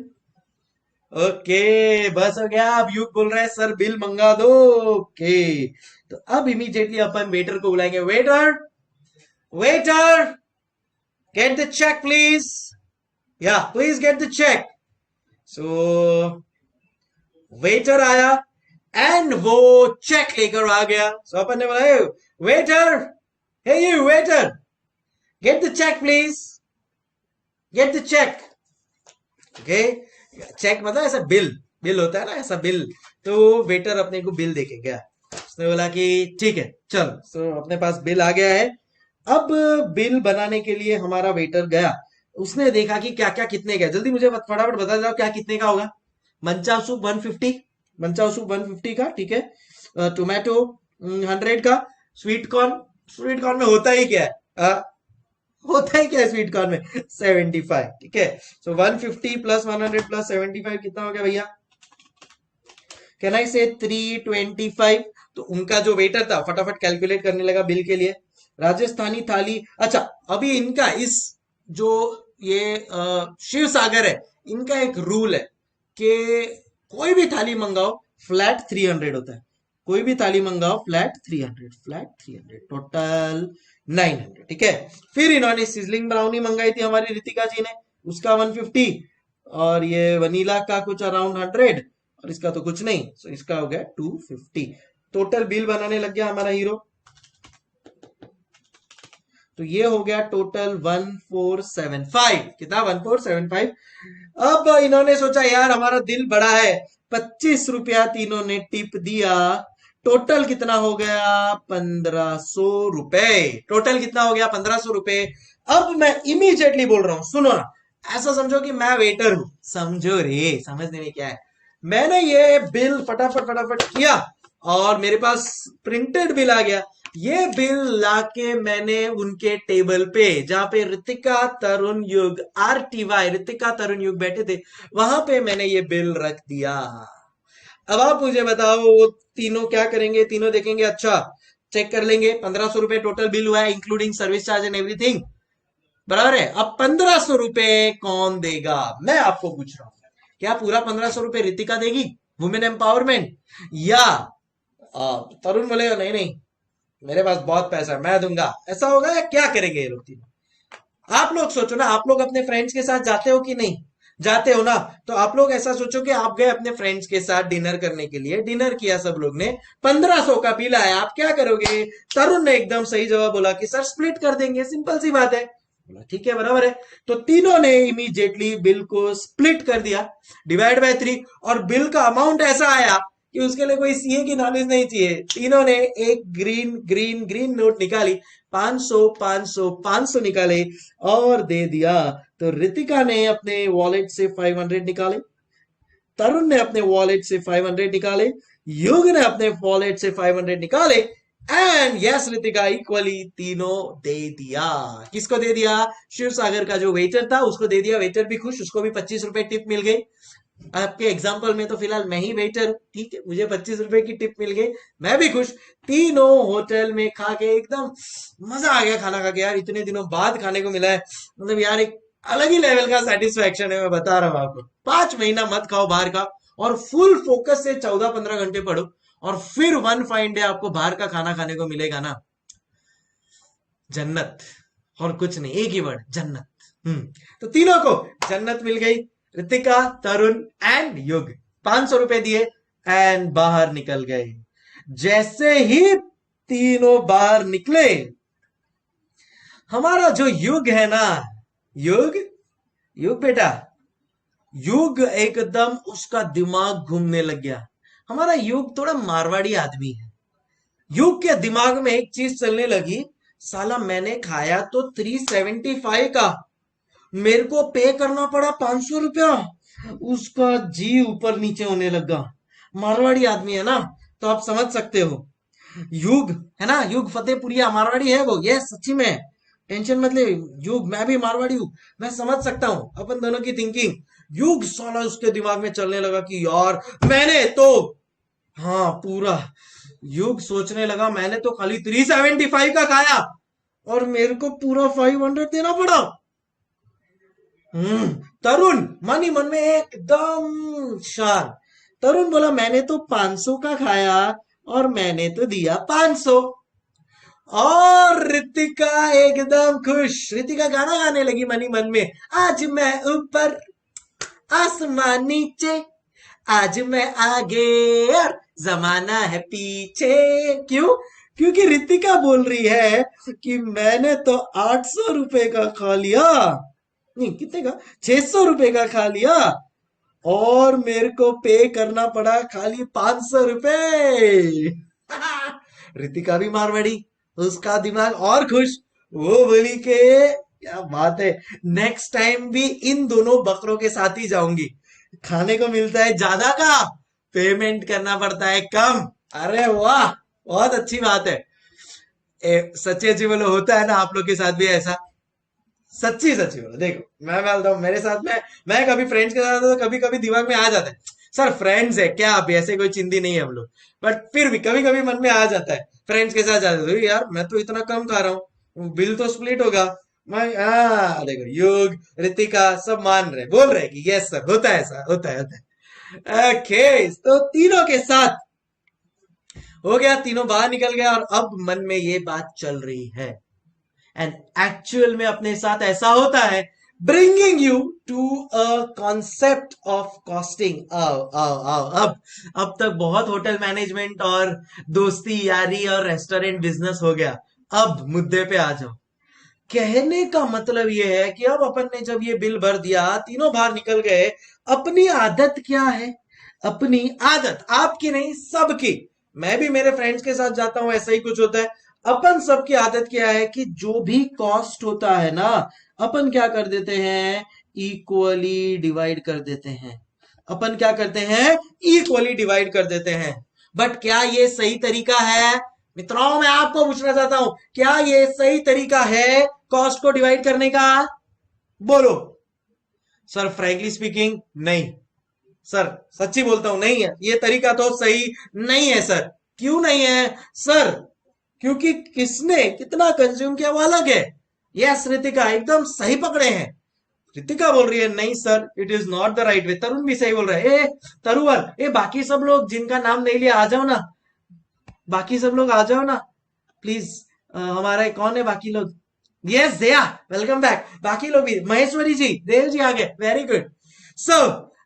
ओके बस हो गया। अब युग बोल रहा है सर बिल मंगा दो। ओके। तो अब इमीडिएटली अपन वेटर को बुलाएंगे। Waiter, waiter, get the check please. या please get the check. So waiter आया, एंड वो चेक लेकर आ गया। सो अपन ने बोला waiter, hey you waiter, get the check please, get the check. Okay. Check मतलब ऐसा बिल, बिल होता है ना ऐसा बिल। तो वेटर अपने को बिल देके गया। उसने बोला कि ठीक है चल। सो अपने पास बिल आ गया है। अब बिल बनाने के लिए हमारा वेटर गया। उसने देखा कि क्या क्या कितने का, जल्दी मुझे फटाफट बता दो क्या कितने का होगा। मंचाव सूप 150, मंचाव सूप 150 का, ठीक है। टोमेटो 100 का। स्वीट कॉर्न, स्वीट कॉर्न में होता ही क्या है? होता है क्या स्वीट कॉर्न में? 75, ठीक है। सो 150 प्लस 100 प्लस 75 कितना हो गया भैया? कैन आई से 325। तो उनका जो वेटर था फटाफट कैलकुलेट करने लगा बिल के लिए। राजस्थानी थाली, अच्छा। अभी इनका इस जो ये शिव सागर है, इनका एक रूल है कि कोई भी थाली मंगाओ फ्लैट 300 होता है। कोई भी थाली मंगाओ फ्लैट 300, फ्लैट 300, टोटल 900, ठीक है। फिर इन्होंने सिजलिंग ब्राउनी मंगाई थी हमारी रितिका जी ने, उसका 150, और ये वनीला का कुछ अराउंड 100, और इसका तो कुछ नहीं, सो इसका हो गया 250। टोटल बिल बनाने लग गया हमारा हीरो। तो ये हो गया टोटल 1475। कितना? 1475। अब इन्होंने सोचा यार हमारा दिल बड़ा है, 25 रुपया तीनों ने टिप दिया। टोटल कितना हो गया? 1500 रुपए। टोटल कितना हो गया? 1500 रुपए। अब मैं इमीडिएटली बोल रहा हूं, सुनो ना। ऐसा समझो कि मैं वेटर हूं, समझो रे, समझने में क्या है। मैंने ये बिल फटाफट फटाफट किया, और मेरे पास प्रिंटेड बिल आ गया। ये बिल लाके मैंने उनके टेबल पे, जहां पे रितिका तरुण युग, RTY रितिका तरुण युग बैठे थे, वहां पे मैंने ये बिल रख दिया। अब आप मुझे बताओ वो तीनों क्या करेंगे? तीनों देखेंगे, अच्छा चेक कर लेंगे, 1500 रुपए टोटल बिल हुआ है including service charge and everything. बराबर है। अब 1500 रुपए कौन देगा, मैं आपको पूछ रहा हूं। क्या पूरा 1500 रुपए रितिका देगी, वुमेन एम्पावरमेंट, या तरुण बोलेगा नहीं नहीं मेरे पास बहुत पैसा है मैं दूंगा, ऐसा होगा, या क्या करेंगे ये लोग तीनों? आप लोग सोचो ना, आप लोग अपने फ्रेंड्स के साथ जाते हो कि नहीं जाते हो ना? तो आप लोग ऐसा सोचो कि आप गए अपने फ्रेंड्स के साथ डिनर करने के लिए, डिनर किया सब लोग ने, 1500 का बिल आया, आप क्या करोगे? तरुण ने एकदम सही जवाब बोला कि सर स्प्लिट कर देंगे, सिंपल सी बात है। बोला ठीक है बराबर है। तो तीनों ने इमीडिएटली बिल को स्प्लिट कर दिया, डिवाइड बाय 3, और बिल का अमाउंट ऐसा आया कि उसके लिए कोई सीए की नॉलेज नहीं चाहिए। तीनों ने एक ग्रीन ग्रीन ग्रीन नोट निकाली, 500 500 500 निकाले और दे दिया। तो रितिका ने अपने वॉलेट से 500 निकाले, तरुण ने अपने वॉलेट से 500 निकाले, युग ने अपने वॉलेट से 500 निकाले, एंड यस रितिका इक्वली तीनों दे दिया। किसको दे दिया? शिव सागर का जो वेटर था उसको दे दिया। वेटर भी खुश, उसको भी 25 रुपए टिप मिल गई। आपके एग्जाम्पल में तो फिलहाल मैं ही वेटर हूं, ठीक है, मुझे 25 रुपए की टिप मिल गई, मैं भी खुश। तीनों होटल में खा के एकदम मजा आ गया, खाना खा के, यार इतने दिनों बाद खाने को मिला है, मतलब यार एक अलग ही लेवल का सेटिस्फेक्शन है, मैं बता रहा हूँ आपको। 5 महीना मत खाओ बाहर का, और फुल फोकस से 14-15 घंटे पढ़ो, और फिर वन फाइन डे आपको बाहर का खाना खाने को मिलेगा ना, जन्नत। और कुछ नहीं, एक ही वर्ड, जन्नत। तो तीनों को जन्नत मिल गई, रितिका, तरुण एंड युग। 500 रुपए दिए एंड बाहर निकल गए। जैसे ही तीनों बाहर निकले, हमारा जो युग है ना, युग युग बेटा, युग एकदम उसका दिमाग घूमने लग गया। हमारा युग थोड़ा मारवाड़ी आदमी है। युग के दिमाग में एक चीज चलने लगी, साला मैंने खाया तो 375 का, मेरे को पे करना पड़ा 500 रुपया। उसका जी ऊपर नीचे होने लगा। मारवाड़ी आदमी है ना, तो आप समझ सकते हो। युग है ना, युग फतेहपुरिया मारवाड़ी है वो, ये सच्ची में, टेंशन मत ले। युग, मैं भी मारवाड़ी हूं, मैं समझ सकता हूं अपन दोनों की थिंकिंग। युग साला उसके दिमाग में चलने लगा कि यार मैंने तो, हाँ पूरा, युग सोचने लगा मैंने तो खाली 375 का खाया और मेरे को पूरा 500 देना पड़ा। तरुण मन ही मन में एकदम शांत। तरुण बोला मैंने तो 500 का खाया और मैंने तो दिया 500। और रितिका एकदम खुश, रितिका गाना गाने लगी मन ही मन में, आज मैं ऊपर आसमान नीचे, आज मैं आगे और जमाना है पीछे। क्यों? क्योंकि रितिका बोल रही है कि मैंने तो 800 रुपए का खा लिया, नहीं कितने का, 600 रुपए का खा लिया, और मेरे को पे करना पड़ा खाली 500 रुपए। रितिका भी मारवाड़ी, उसका दिमाग और खुश। वो बोली के क्या बात है, नेक्स्ट टाइम भी इन दोनों बकरों के साथ ही जाऊंगी। खाने को मिलता है ज्यादा का, पेमेंट करना पड़ता है कम। अरे वाह, बहुत अच्छी बात है। सच्चे अच्छी बोलो, होता है ना आप लोग के साथ भी ऐसा? सच्ची सच्ची बोलो, देखो मैं बोलता हूँ मेरे साथ में, मैं कभी फ्रेंड्स के साथ तो कभी कभी दिमाग में आ जाता है, सर फ्रेंड्स है क्या, अभी ऐसे कोई चिंदी नहीं है हम लोग, बट फिर भी कभी कभी मन में आ जाता है फ्रेंड्स के साथ जाते तो, यार मैं तो इतना कम खा रहा हूँ, बिल तो स्प्लिट होगा। मैं देखो युग रितिका सब मान रहे, बोल रहे कि यस सर होता है, ऐसा होता है, होता है। ओके, तो तीनों के साथ हो गया, तीनों बाहर निकल गया, और अब मन में ये बात चल रही है। एंड एक्चुअल में अपने साथ ऐसा होता है, bringing you to a concept of costing. आओ आओ आओ, अब तक बहुत होटल मैनेजमेंट और दोस्ती यारी और रेस्टोरेंट बिजनेस हो गया, अब मुद्दे पे आ जाओ। कहने का मतलब ये है कि अब अपन ने जब ये बिल भर दिया, तीनों बाहर निकल गए, अपनी आदत क्या है? अपनी आदत आपकी नहीं, सबकी। मैं भी मेरे फ्रेंड्स के साथ जाता हूं, ऐसा ही कुछ होता है। अपन सबकी आदत क्या है कि जो भी कॉस्ट होता है ना, अपन क्या कर देते हैं, इक्वली डिवाइड कर देते हैं। अपन क्या करते हैं, इक्वली डिवाइड कर देते हैं। बट क्या ये सही तरीका है? मित्रों मैं आपको पूछना चाहता हूं, क्या ये सही तरीका है कॉस्ट को डिवाइड करने का? बोलो। सर फ्रैंकली स्पीकिंग नहीं, सर सच्ची बोलता हूं नहीं है, ये तरीका तो सही नहीं है सर। क्यों नहीं है सर? क्योंकि किसने कितना कंज्यूम किया वो अलग है, यस रितिका एकदम सही पकड़े हैं। रितिका बोल रही है नहीं sir it is not the right way. Tarun भी सही बोल रहा है। ए तरुवर, ए बाकी सब लोग जिनका नाम नहीं लिया आ जाओ ना, बाकी सब लोग आ जाओ ना प्लीज। हमारा कौन है बाकी लोग? यस दया, वेलकम बैक। बाकी लोग भी, महेश्वरी जी, देव जी आ गए, वेरी गुड। सो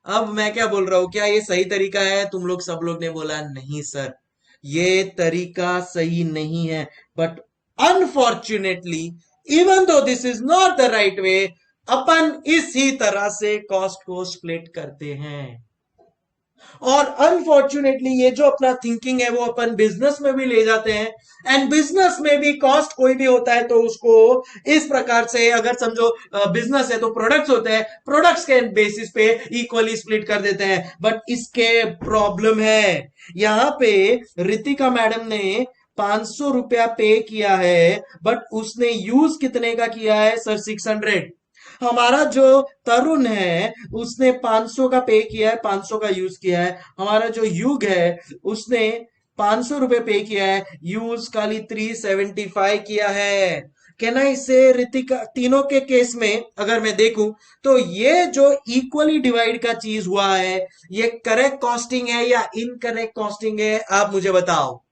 अब मैं क्या बोल रहा हूं, क्या ये सही तरीका है? तुम लोग सब लोग ने बोला नहीं सर ये तरीका सही नहीं है, but unfortunately even though this is not the right way, अपन इसी तरह से कॉस्ट को स्प्लिट करते हैं। और अनफॉर्चुनेटली ये जो अपना थिंकिंग है वो अपन बिजनेस में भी ले जाते हैं। एंड बिजनेस में भी कॉस्ट कोई भी होता है तो उसको इस प्रकार से, अगर समझो बिजनेस है तो प्रोडक्ट्स होते हैं, प्रोडक्ट्स के बेसिस पे इक्वली स्प्लिट कर देते हैं। बट इसके प्रॉब्लम है, यहां पे रितिका मैडम ने 500 रुपया पे किया है, बट उसने यूज कितने का किया है सर? 600। हमारा जो तरुण है उसने 500 का पे किया है, 500 का यूज किया है। हमारा जो युग है उसने 500 रुपए पे किया है, यूज खाली 375 किया है। कहना इससे ऋतिका, तीनों के केस में अगर मैं देखूं तो ये जो इक्वली डिवाइड का चीज हुआ है ये करेक्ट कॉस्टिंग है या इनकरेक्ट कॉस्टिंग है? आप मुझे बताओ,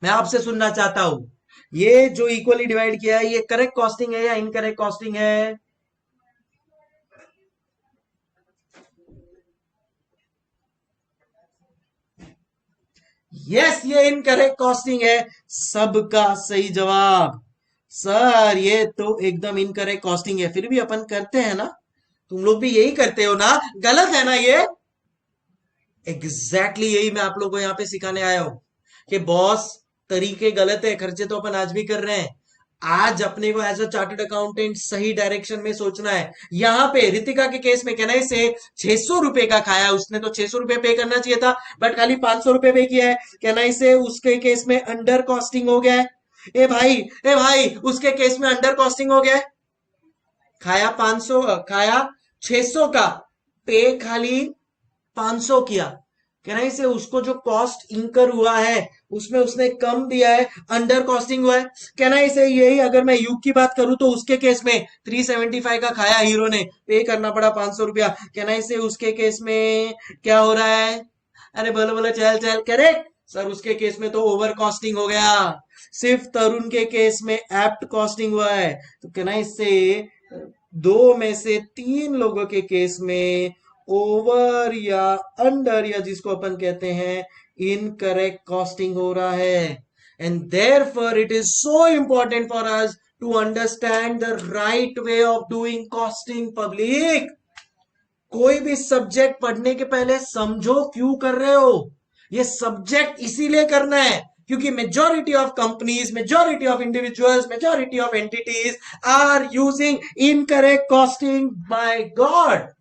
मैं आपसे सुनना चाहता हूं। ये जो इक्वली डिवाइड किया है ये करेक्ट कॉस्टिंग है या इनकरेक्ट कॉस्टिंग है? यस ये इनकरेक्ट कॉस्टिंग है। सबका सही जवाब सर, ये तो एकदम इनकरेक्ट कॉस्टिंग है। फिर भी अपन करते हैं ना, तुम लोग भी यही करते हो ना, गलत है ना ये? एग्जैक्टली यही मैं आप लोगों को यहाँ पे सिखाने आया हूं कि बॉस तरीके गलत है, खर्चे तो अपन आज भी कर रहे हैं। आज अपने को एज अ चार्टर्ड अकाउंटेंट सही डायरेक्शन में सोचना है। यहाँ पे रितिका के केस में कहना है से 600 रुपए का खाया उसने, तो 600 रुपए पे करना चाहिए था, बट खाली 500 रुपए पे किया है। कहना है से उसके केस में अंडर कॉस्टिंग हो गया है। ए भाई उसके केस में अंडर कॉस्टिंग हो गया है। खाया 500, खाया 600 का, पे खाली 500 किया। कहना है से उसको जो कॉस्ट इंकर हुआ है उसमें उसने कम दिया है, अंडर कॉस्टिंग हुआ है। कहना है से यही अगर मैं युग की बात करूं तो उसके केस में 375 का खाया हीरो ने, पे करना पड़ा 500 रुपया। कहना है से उसके केस में क्या हो रहा है? अरे बोलो बोलो, चल चल, करेक्ट सर। उसके केस में तो ओवर कॉस्टिंग हो गया। सिर्फ तरुण के केस में एप्ट कॉस्टिंग हुआ है। तो कहना है इससे दो में से तीन लोगों के केस में ओवर या अंडर, या जिसको अपन कहते हैं इनकरेक्ट कॉस्टिंग हो रहा है। And therefore it is so important for us to understand the right way of doing costing. Public, कोई भी सब्जेक्ट पढ़ने के पहले समझो क्यों कर रहे हो। ये सब्जेक्ट इसीलिए करना है क्योंकि majority of companies, majority of individuals, majority of entities are using incorrect costing. By god,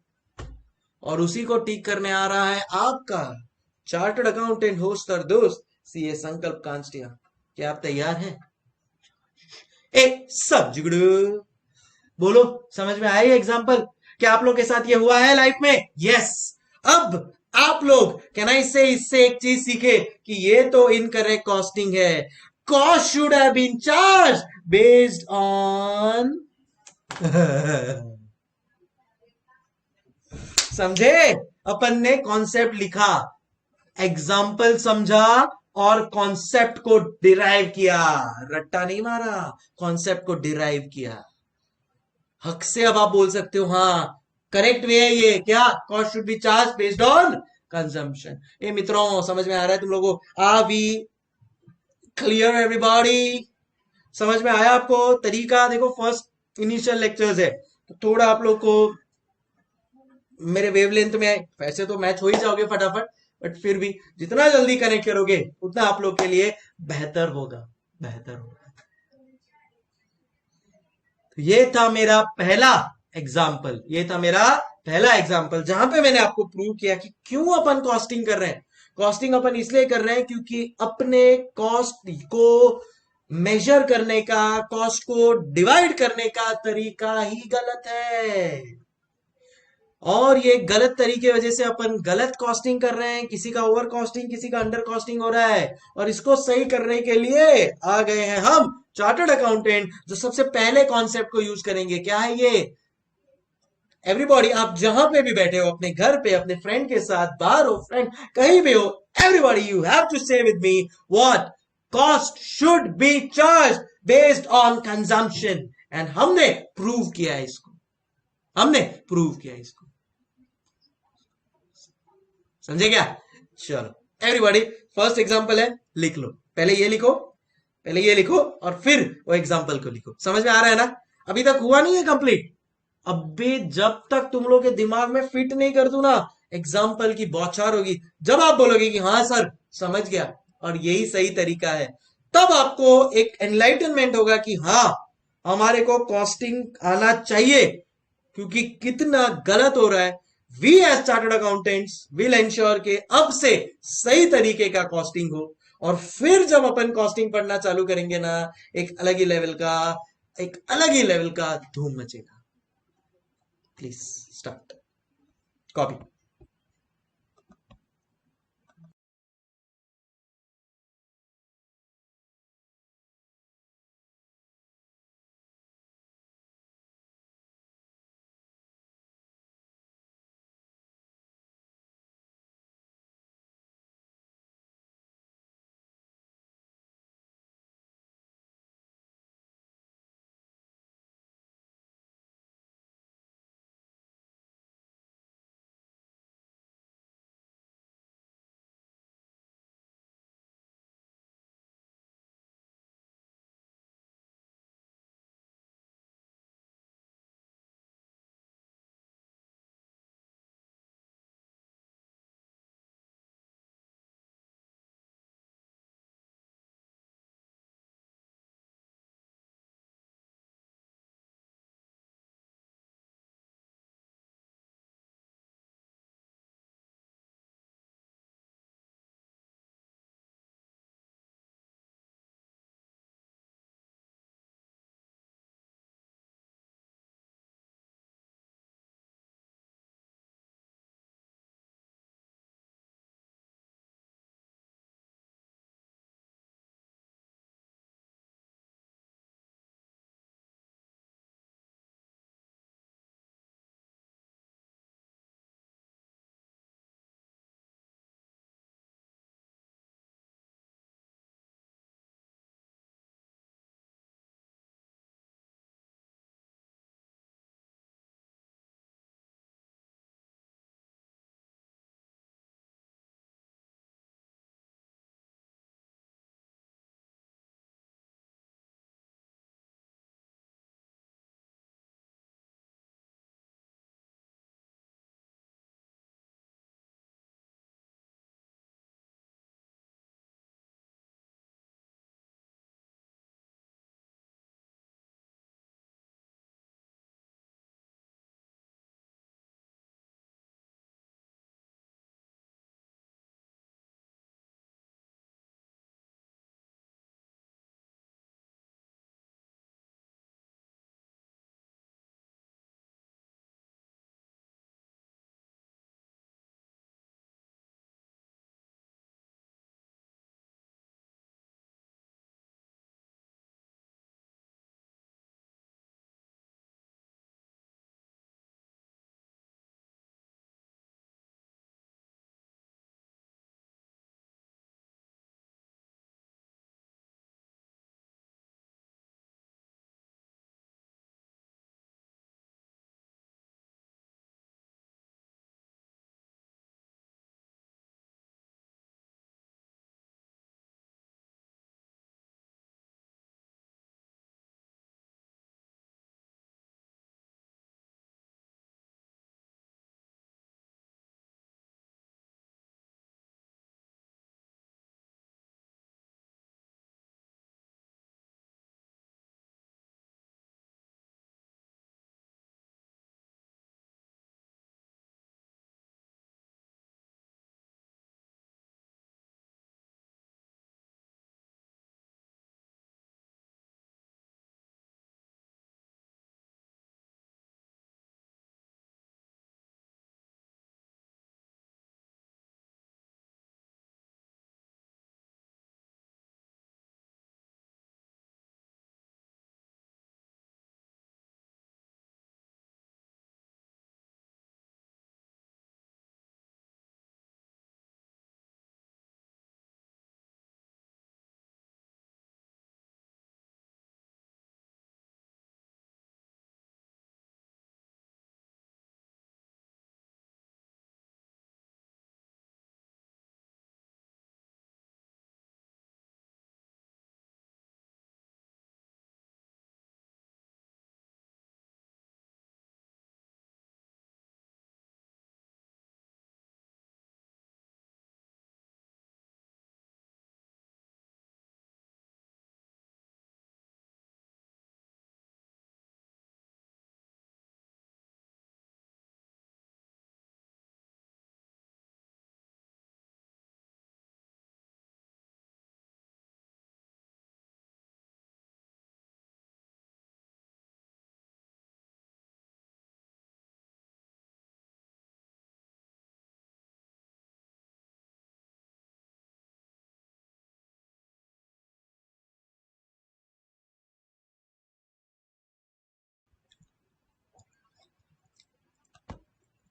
और उसी को ठीक करने आ रहा है आपका चार्टर्ड अकाउंटेंट होस्ट और दोस्त सीए संकल्प कांस्टिया। क्या आप तैयार हैं? एक सब जुगड़ू बोलो, समझ में आया एग्जाम्पल? क्या आप लोग के साथ ये हुआ है लाइफ में? यस। अब आप लोग कहना इससे एक चीज सीखे कि ये तो इनकरेक्ट कॉस्टिंग है। Cost should have been charge based on समझे? अपन ने कॉन्सेप्ट लिखा, एग्जाम्पल समझा और कॉन्सेप्ट को डिराइव किया। रट्टा नहीं मारा, कॉन्सेप्ट को डिराइव किया। हक से अब आप बोल सकते हो हाँ करेक्ट वे है ये। क्या? Cost should be charge based on consumption. ये मित्रों समझ में आ रहा है तुम लोगों को? Are we clear everybody? समझ में आया आपको तरीका? देखो फर्स्ट इनिशियल लेक्चर्स है तो थोड़ा आप लोग को मेरे वेवलेंथ में, वैसे तो मैच हो ही जाओगे फटाफट, बट फिर भी जितना जल्दी कनेक्ट करोगे उतना आप लोग के लिए बेहतर होगा, बेहतर होगा। तो ये था मेरा पहला एग्जाम्पल, ये था मेरा पहला एग्जाम्पल जहां पे मैंने आपको प्रूव किया कि क्यों अपन कॉस्टिंग कर रहे हैं। कॉस्टिंग अपन इसलिए कर रहे हैं क्योंकि अपने कॉस्ट को मेजर करने का, कॉस्ट को डिवाइड करने का तरीका ही गलत है। और ये गलत तरीके वजह से अपन गलत कॉस्टिंग कर रहे हैं, किसी का ओवर कॉस्टिंग किसी का अंडर कॉस्टिंग हो रहा है, और इसको सही करने के लिए आ गए हैं हम चार्टर्ड अकाउंटेंट, जो सबसे पहले कॉन्सेप्ट को यूज करेंगे। क्या है ये? एवरीबॉडी, आप जहां पे भी बैठे हो, अपने घर पे, अपने फ्रेंड के साथ, बाहर हो, फ्रेंड कहीं भी हो, एवरीबॉडी यू हैव टू से with me what cost should be charge based on consumption. And हमने प्रूव किया है इसको, हमने प्रूव किया है इसको। समझे क्या? चलो एवरीबॉडी, फर्स्ट एग्जांपल है, लिख लो। पहले ये लिखो, पहले ये लिखो और फिर वो एग्जांपल को लिखो। समझ में आ रहा है ना? अभी तक हुआ नहीं है कंप्लीट? अबे जब तक तुम लोग के दिमाग में फिट नहीं कर दूं ना, एग्जाम्पल की बौछार होगी। जब आप बोलोगे कि हाँ सर समझ गया और यही सही तरीका है, तब आपको एक एनलाइटनमेंट होगा कि हाँ हमारे को कॉस्टिंग आना चाहिए, क्योंकि कितना गलत हो रहा है। We as chartered accountants will ensure के अब से सही तरीके का कॉस्टिंग हो। और फिर जब अपन कॉस्टिंग पढ़ना चालू करेंगे ना, एक अलग ही लेवल का, एक अलग ही लेवल का धूम मचेगा। Please start copy.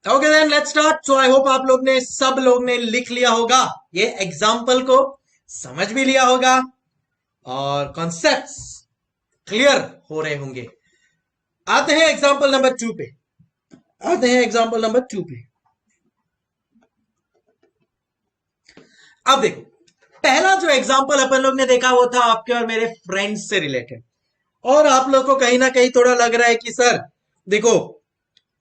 Okay then let's start. So I hope आप लोग ने सब लोग ने लिख लिया होगा, ये एग्जाम्पल को समझ भी लिया होगा और कॉन्सेप्ट्स क्लियर हो रहे होंगे। आते हैं एग्जाम्पल नंबर 2 पे। आते हैं एग्जाम्पल नंबर 2 पे। अब देखो, पहला जो एग्जाम्पल अपन लोग ने देखा वो था आपके और मेरे फ्रेंड्स से रिलेटेड। और आप लोग को कहीं ना कहीं थोड़ा लग रहा है कि सर देखो,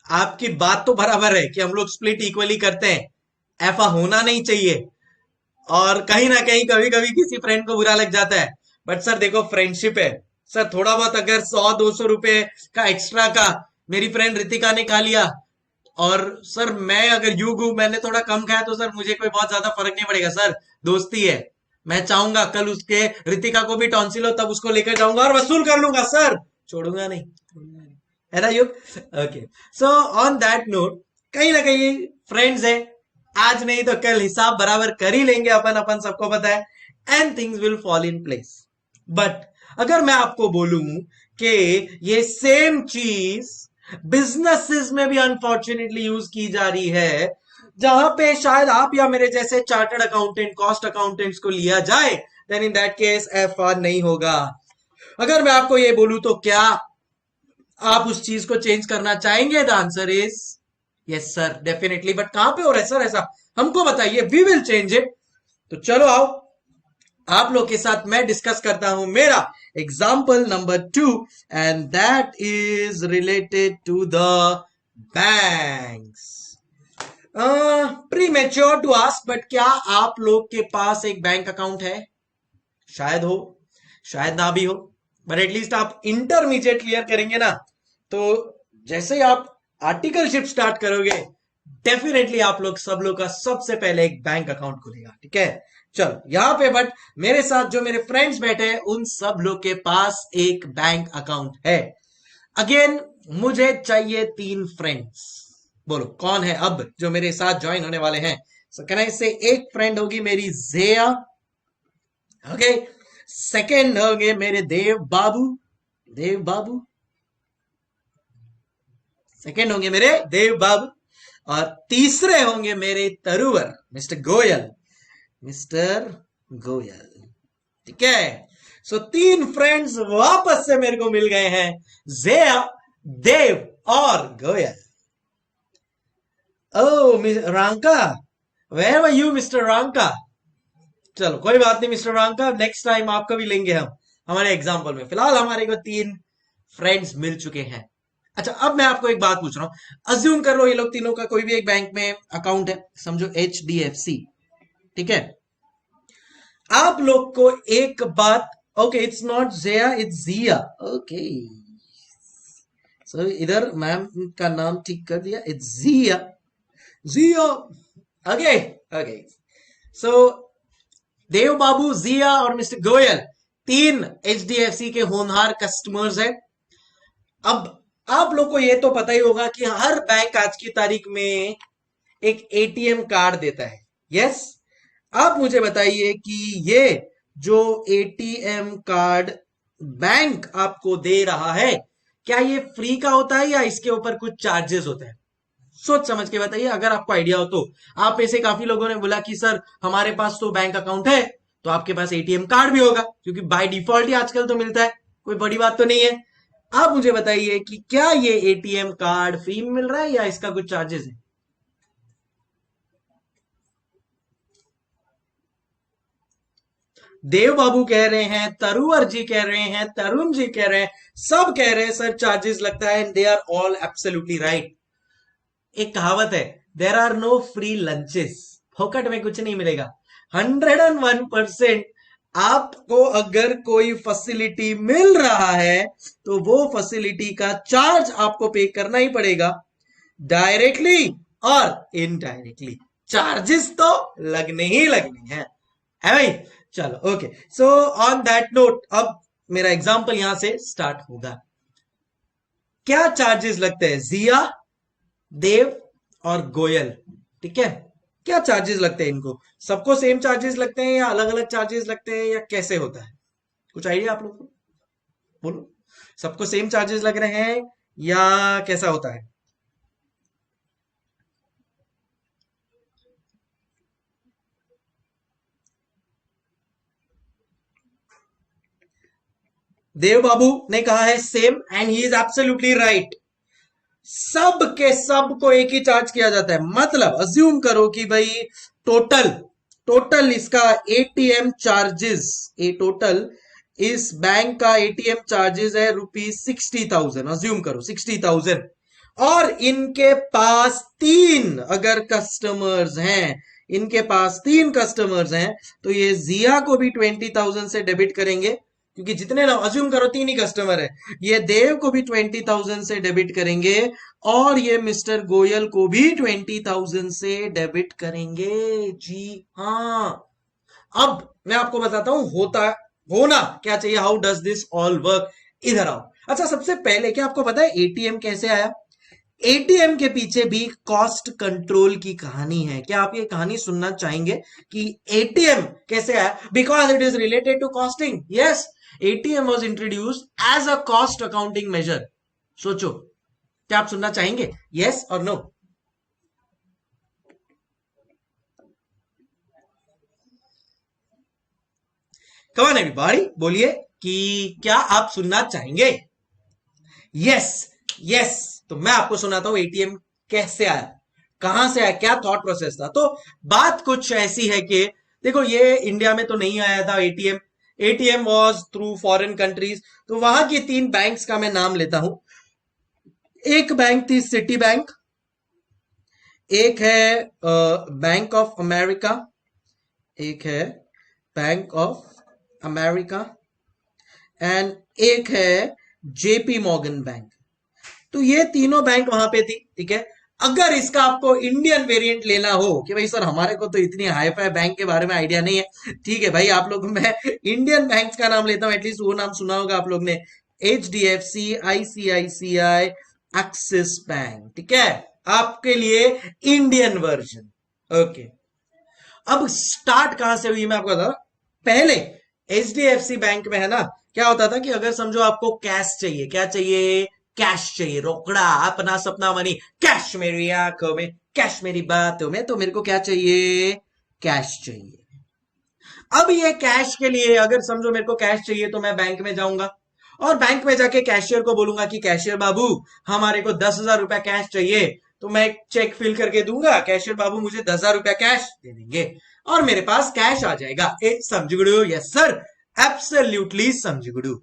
आपकी बात तो बराबर है कि हम लोग स्प्लिट इक्वली करते हैं, ऐसा होना नहीं चाहिए। और कहीं ना कहीं कभी कभी किसी फ्रेंड को बुरा लग जाता है, बट सर देखो फ्रेंडशिप है। सर थोड़ा बहुत अगर 100-200 रुपए का एक्स्ट्रा का मेरी फ्रेंड रितिका ने खा लिया, और सर मैं अगर मैंने थोड़ा कम खाया, तो सर मुझे कोई बहुत ज्यादा फर्क नहीं पड़ेगा सर, दोस्ती है। मैं चाहूंगा कल उसके रितिका को भी टॉन्सिल हो तब उसको लेकर जाऊंगा और वसूल कर लूंगा सर, छोड़ूंगा नहीं, है ना युग। Okay, so on that note, कहीं ना कहीं फ्रेंड्स है, आज नहीं तो कल हिसाब बराबर कर ही लेंगे अपन, अपन सबको पता है, and things will fall in place. But अगर मैं आपको बोलूं कि ये सेम चीज बिजनेसेस में भी अनफॉर्चुनेटली यूज की जा रही है, जहां पे शायद आप या मेरे जैसे चार्टर्ड अकाउंटेंट, कॉस्ट अकाउंटेंट्स को लिया जाए, then in that case FR नहीं होगा। अगर मैं आपको ये बोलूं तो क्या आप उस चीज को चेंज करना चाहेंगे? The answer is yes sir, definitely. But कहां पे हो रहा है सर ऐसा, हमको बताइए, वी विल चेंज इट। तो चलो आओ, आप लोग के साथ मैं डिस्कस करता हूं मेरा example number 2, and that is related to the banks. Premature to ask, but क्या आप लोग के पास एक बैंक अकाउंट है? शायद हो, शायद ना भी हो, बट एटलीस्ट आप इंटरमीडिएट क्लियर करेंगे ना। तो जैसे ही आप आर्टिकलशिप स्टार्ट करोगे, डेफिनेटली आप लोग सब लोग का सबसे पहले एक बैंक अकाउंट खुलेगा, ठीक है। चलो यहां पे, बट मेरे साथ जो मेरे फ्रेंड्स बैठे हैं उन सब लोग के पास एक बैंक अकाउंट है। अगेन मुझे चाहिए 3 फ्रेंड्स। बोलो कौन है अब जो मेरे साथ ज्वाइन होने वाले हैं? सो कैन आई से, एक फ्रेंड होगी मेरी जिया, ओके। सेकेंड होंगे मेरे देव बाबू, देव बाबू। सेकेंड होंगे मेरे देव बाबू, और तीसरे होंगे मेरे तरुवर, मिस्टर गोयल, मिस्टर गोयल, ठीक है। सो 3 फ्रेंड्स वापस से मेरे को मिल गए हैं, जिया, देव और Goyal. Oh Ranka, where were you mister Ranka? चलो कोई बात नहीं मिस्टर रांका, नेक्स्ट टाइम आपको भी लेंगे हम हमारे एग्जाम्पल में। फिलहाल हमारे को 3 फ्रेंड्स मिल चुके हैं। अच्छा, अब मैं आपको एक बात पूछ रहा हूं, अज्यूम कर लो ये लोग तीनों का कोई भी एक बैंक में अकाउंट है, समझो HDFC, ठीक है। आप लोग को एक बात, okay it's not Jiya, it's Jiya, okay. So इधर मैम का नाम ठीक कर दिया, it's Jiya, Jiya, okay okay. So Dev Babu, Jiya और मिस्टर गोयल 3 HDFC के होनहार कस्टमर्स हैं। अब आप लोग को ये तो पता ही होगा कि हर बैंक आज की तारीख में एक ATM कार्ड देता है, यस। आप मुझे बताइए कि ये जो ATM कार्ड बैंक आपको दे रहा है, क्या ये फ्री का होता है या इसके ऊपर कुछ चार्जेस होते हैं? सोच समझ के बताइए, अगर आपको आइडिया हो तो। आप में से काफी लोगों ने बोला कि सर हमारे पास तो बैंक अकाउंट है, तो आपके पास ATM कार्ड भी होगा, क्योंकि बाय डिफॉल्ट ही आजकल तो मिलता है, कोई बड़ी बात तो नहीं है। आप मुझे बताइए कि क्या ये ATM कार्ड फ्री में मिल रहा है या इसका कुछ चार्जेस है? देव बाबू कह रहे हैं, तरुवर जी कह रहे हैं, तरुण जी कह रहे हैं, सब कह रहे हैं सर चार्जेस लगता है, and they are all absolutely right. एक कहावत है, there are no free lunches, फोकट में कुछ नहीं मिलेगा। 101% आपको अगर कोई फैसिलिटी मिल रहा है तो वो फैसिलिटी का चार्ज आपको पे करना ही पड़ेगा, डायरेक्टली और इनडायरेक्टली। चार्जेस तो लगने ही लगने हैं, है भाई। चलो okay, so on that note अब मेरा एग्जांपल यहां से स्टार्ट होगा। क्या चार्जेस लगते हैं जिया, देव और गोयल, ठीक है? क्या चार्जेस लगते हैं इनको? सबको सेम चार्जेस लगते हैं या अलग अलग चार्जेस लगते हैं या कैसे होता है? कुछ आइडिया आप लोग को? बोलो, सबको सेम चार्जेस लग रहे हैं या कैसा होता है? देव बाबू ने कहा है same and he is absolutely right. सब के सब को एक ही चार्ज किया जाता है। मतलब अज्यूम करो कि भाई टोटल टोटल इसका एटीएम चार्जेस, ए टोटल इस बैंक का एटीएम चार्जेस है ₹60,000। अज्यूम करो 60,000 और इनके पास तीन अगर कस्टमर्स हैं, इनके पास तीन कस्टमर्स हैं, तो ये जिया को भी 20,000 से डेबिट करेंगे, क्योंकि जितने ना अज्यूम करो तीन ही कस्टमर है। ये देव को भी 20,000 से डेबिट करेंगे और ये मिस्टर गोयल को भी 20,000 से डेबिट करेंगे। जी हाँ। अब मैं आपको बताता हूं होना क्या चाहिए, how does this all work. इधर आओ। अच्छा, सबसे पहले क्या आपको पता है एटीएम कैसे आया? एटीएम के पीछे भी कॉस्ट कंट्रोल की कहानी है। क्या आप ये कहानी सुनना चाहेंगे कि एटीएम कैसे आया? Because it is related to costing. Yes, ATM was introduced as a cost accounting measure. सोचो, क्या आप सुनना चाहेंगे? यस और नो? कम ऑन एवरीबॉडी, बोलिए कि क्या आप सुनना चाहेंगे? Yes, yes. तो मैं आपको सुनाता हूं एटीएम कैसे आया, कहां से आया, क्या थॉट प्रोसेस था। तो बात कुछ ऐसी है कि देखो, ये इंडिया में तो नहीं आया था ATM. ATM was through foreign countries. तो वहां की तीन बैंक्स का मैं नाम लेता हूं। एक बैंक थी सिटी बैंक, एक है बैंक ऑफ अमेरिका, एक है बैंक ऑफ अमेरिका एंड एक है जेपी मॉर्गन बैंक। तो ये तीनों बैंक वहां पे थी, ठीक है। अगर इसका आपको इंडियन वेरिएंट लेना हो कि भाई सर हमारे को तो इतनी हाई फाई बैंक के बारे में आइडिया नहीं है, ठीक है भाई, आप लोग, मैं इंडियन बैंक्स का नाम लेता हूं, एटलीस्ट वो नाम सुना होगा आप लोग ने, HDFC, ICICI, एक्सिस बैंक, ठीक है, आपके लिए इंडियन वर्जन। ओके, अब स्टार्ट कहां से हुई मैं आपको बता। पहले HDFC बैंक में है ना, क्या होता था कि अगर समझो आपको कैश चाहिए, क्या चाहिए? कैश चाहिए, रोकड़ा, अपना सपना मनी, कैश मेरी आंखों में, कैश मेरी बातों में, तो मेरे को क्या चाहिए? कैश चाहिए। अब ये कैश के लिए अगर समझो मेरे को कैश चाहिए तो मैं बैंक में जाऊंगा और बैंक में जाके कैशियर को बोलूंगा कि कैशियर बाबू हमारे को 10,000 रुपया कैश चाहिए। तो मैं एक चेक फिल करके दूंगा, कैशियर बाबू मुझे 10,000 रुपया कैश दे देंगे और मेरे पास कैश आ जाएगा। ए समझगुड़ू? यस सर, एब्सोल्युटली समझगुड़ू।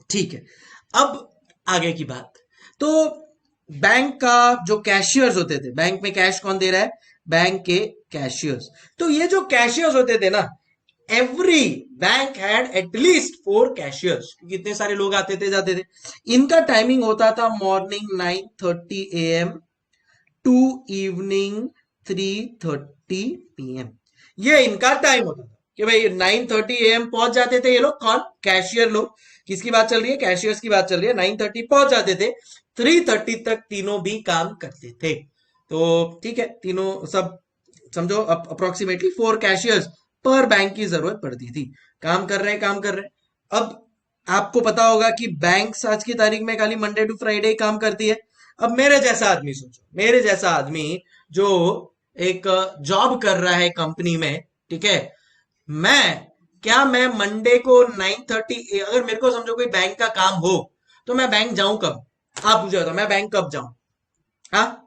ठीक है, अब आगे की बात। तो बैंक का जो कैशियर्स होते थे, बैंक में कैश कौन दे रहा है? बैंक के कैशियर्स। तो ये जो कैशियर्स होते थे ना, every bank had at least 4 cashiers, क्योंकि इतने सारे लोग आते थे जाते थे। इनका टाइमिंग होता था morning 9:30 AM to evening 3:30 PM। ये इनका टाइम होता था कि भाई 9:30 AM पहुंच जाते थे ये लोग। कौन? कैशियर लोग। किसकी बात चल रही है? कैशियर्स की बात चल रही है। 9:30 पहुंच जाते थे, 3:30 तक तीनों भी काम करते थे। तो ठीक है, तीनों सब समझो अप्रोक्सीमेटली 4 कैशियर्स पर बैंक की जरूरत पड़ती थी। काम कर रहे हैं, काम कर रहे हैं। अब आपको पता होगा कि बैंक आज की तारीख में खाली मंडे टू फ्राइडे ही काम करती है। अब मेरे जैसा आदमी सोचो, मेरे जैसा आदमी जो एक जॉब कर रहा है कंपनी में, ठीक है, मैं मंडे को 9:30, अगर मेरे को समझो कोई बैंक का काम हो तो मैं बैंक जाऊं कब? आप मुझे बताओ, मैं बैंक कब जाऊं? हाँ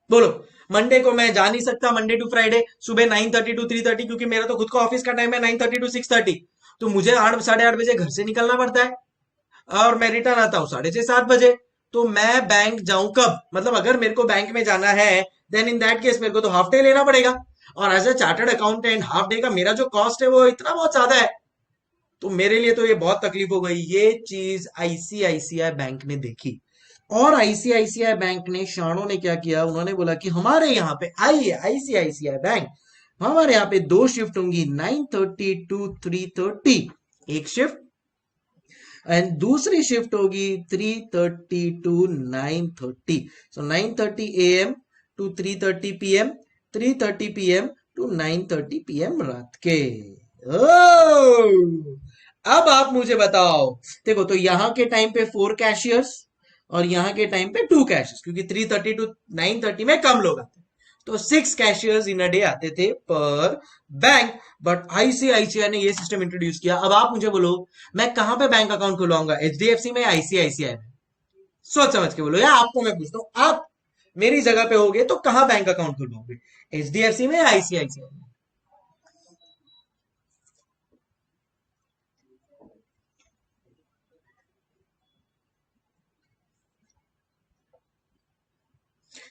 बोलो। मंडे को मैं जा नहीं सकता, मंडे टू फ्राइडे सुबह 9:30 टू 3:30, क्योंकि मेरा तो खुद का ऑफिस का टाइम है 9:30 टू 6:30। तो मुझे 8 साढ़े 8 बजे घर से निकलना पड़ता है और मैं रिटर्न आता हूँ 6:30-7 बजे। तो मैं बैंक जाऊं कब? मतलब अगर मेरे को बैंक में जाना है, देन इन दैट केस मेरे को तो हाफ डे लेना पड़ेगा। और as a chartered accountant half day का मेरा जो कॉस्ट है वो इतना बहुत ज्यादा है। तो मेरे लिए तो ये बहुत तकलीफ हो गई। ये चीज आईसीआईसीआई बैंक ने देखी और आईसीआईसीआई बैंक ने, शाणों ने क्या किया, उन्होंने बोला कि हमारे यहाँ पे आइए आईसीआईसीआई बैंक, हमारे यहाँ पे 2 शिफ्ट होंगी, 9:30 टू 3:30 एक शिफ्ट, एंड दूसरी शिफ्ट होगी 3:30 to 9:30। So 9:30 AM to 3:30 PM, 3:30 PM to 9:30 PM रात के। अब आप मुझे बताओ, देखो तो यहां के टाइम पे 4 कैशियर्स और यहां के टाइम पे 2 कैशियर्स, क्योंकि 3:30 टू 9:30 में कम लोग आते हैं। तो 6 कैशियर्स इन अ डे आते थे पर बैंक। बट आईसीआईसीआई ने ये सिस्टम इंट्रोड्यूस किया। अब आप मुझे बोलो मैं कहां पे बैंक अकाउंट खुलवाऊंगा, एचडीएफसी में या आईसीआईसीआई में? सोच समझ के बोलो, या आपको मैं पूछता हूँ, आप मेरी जगह पे होगे तो कहां बैंक अकाउंट खुलवाओगे, एचडीएफसी में या आईसीआईसीआई में?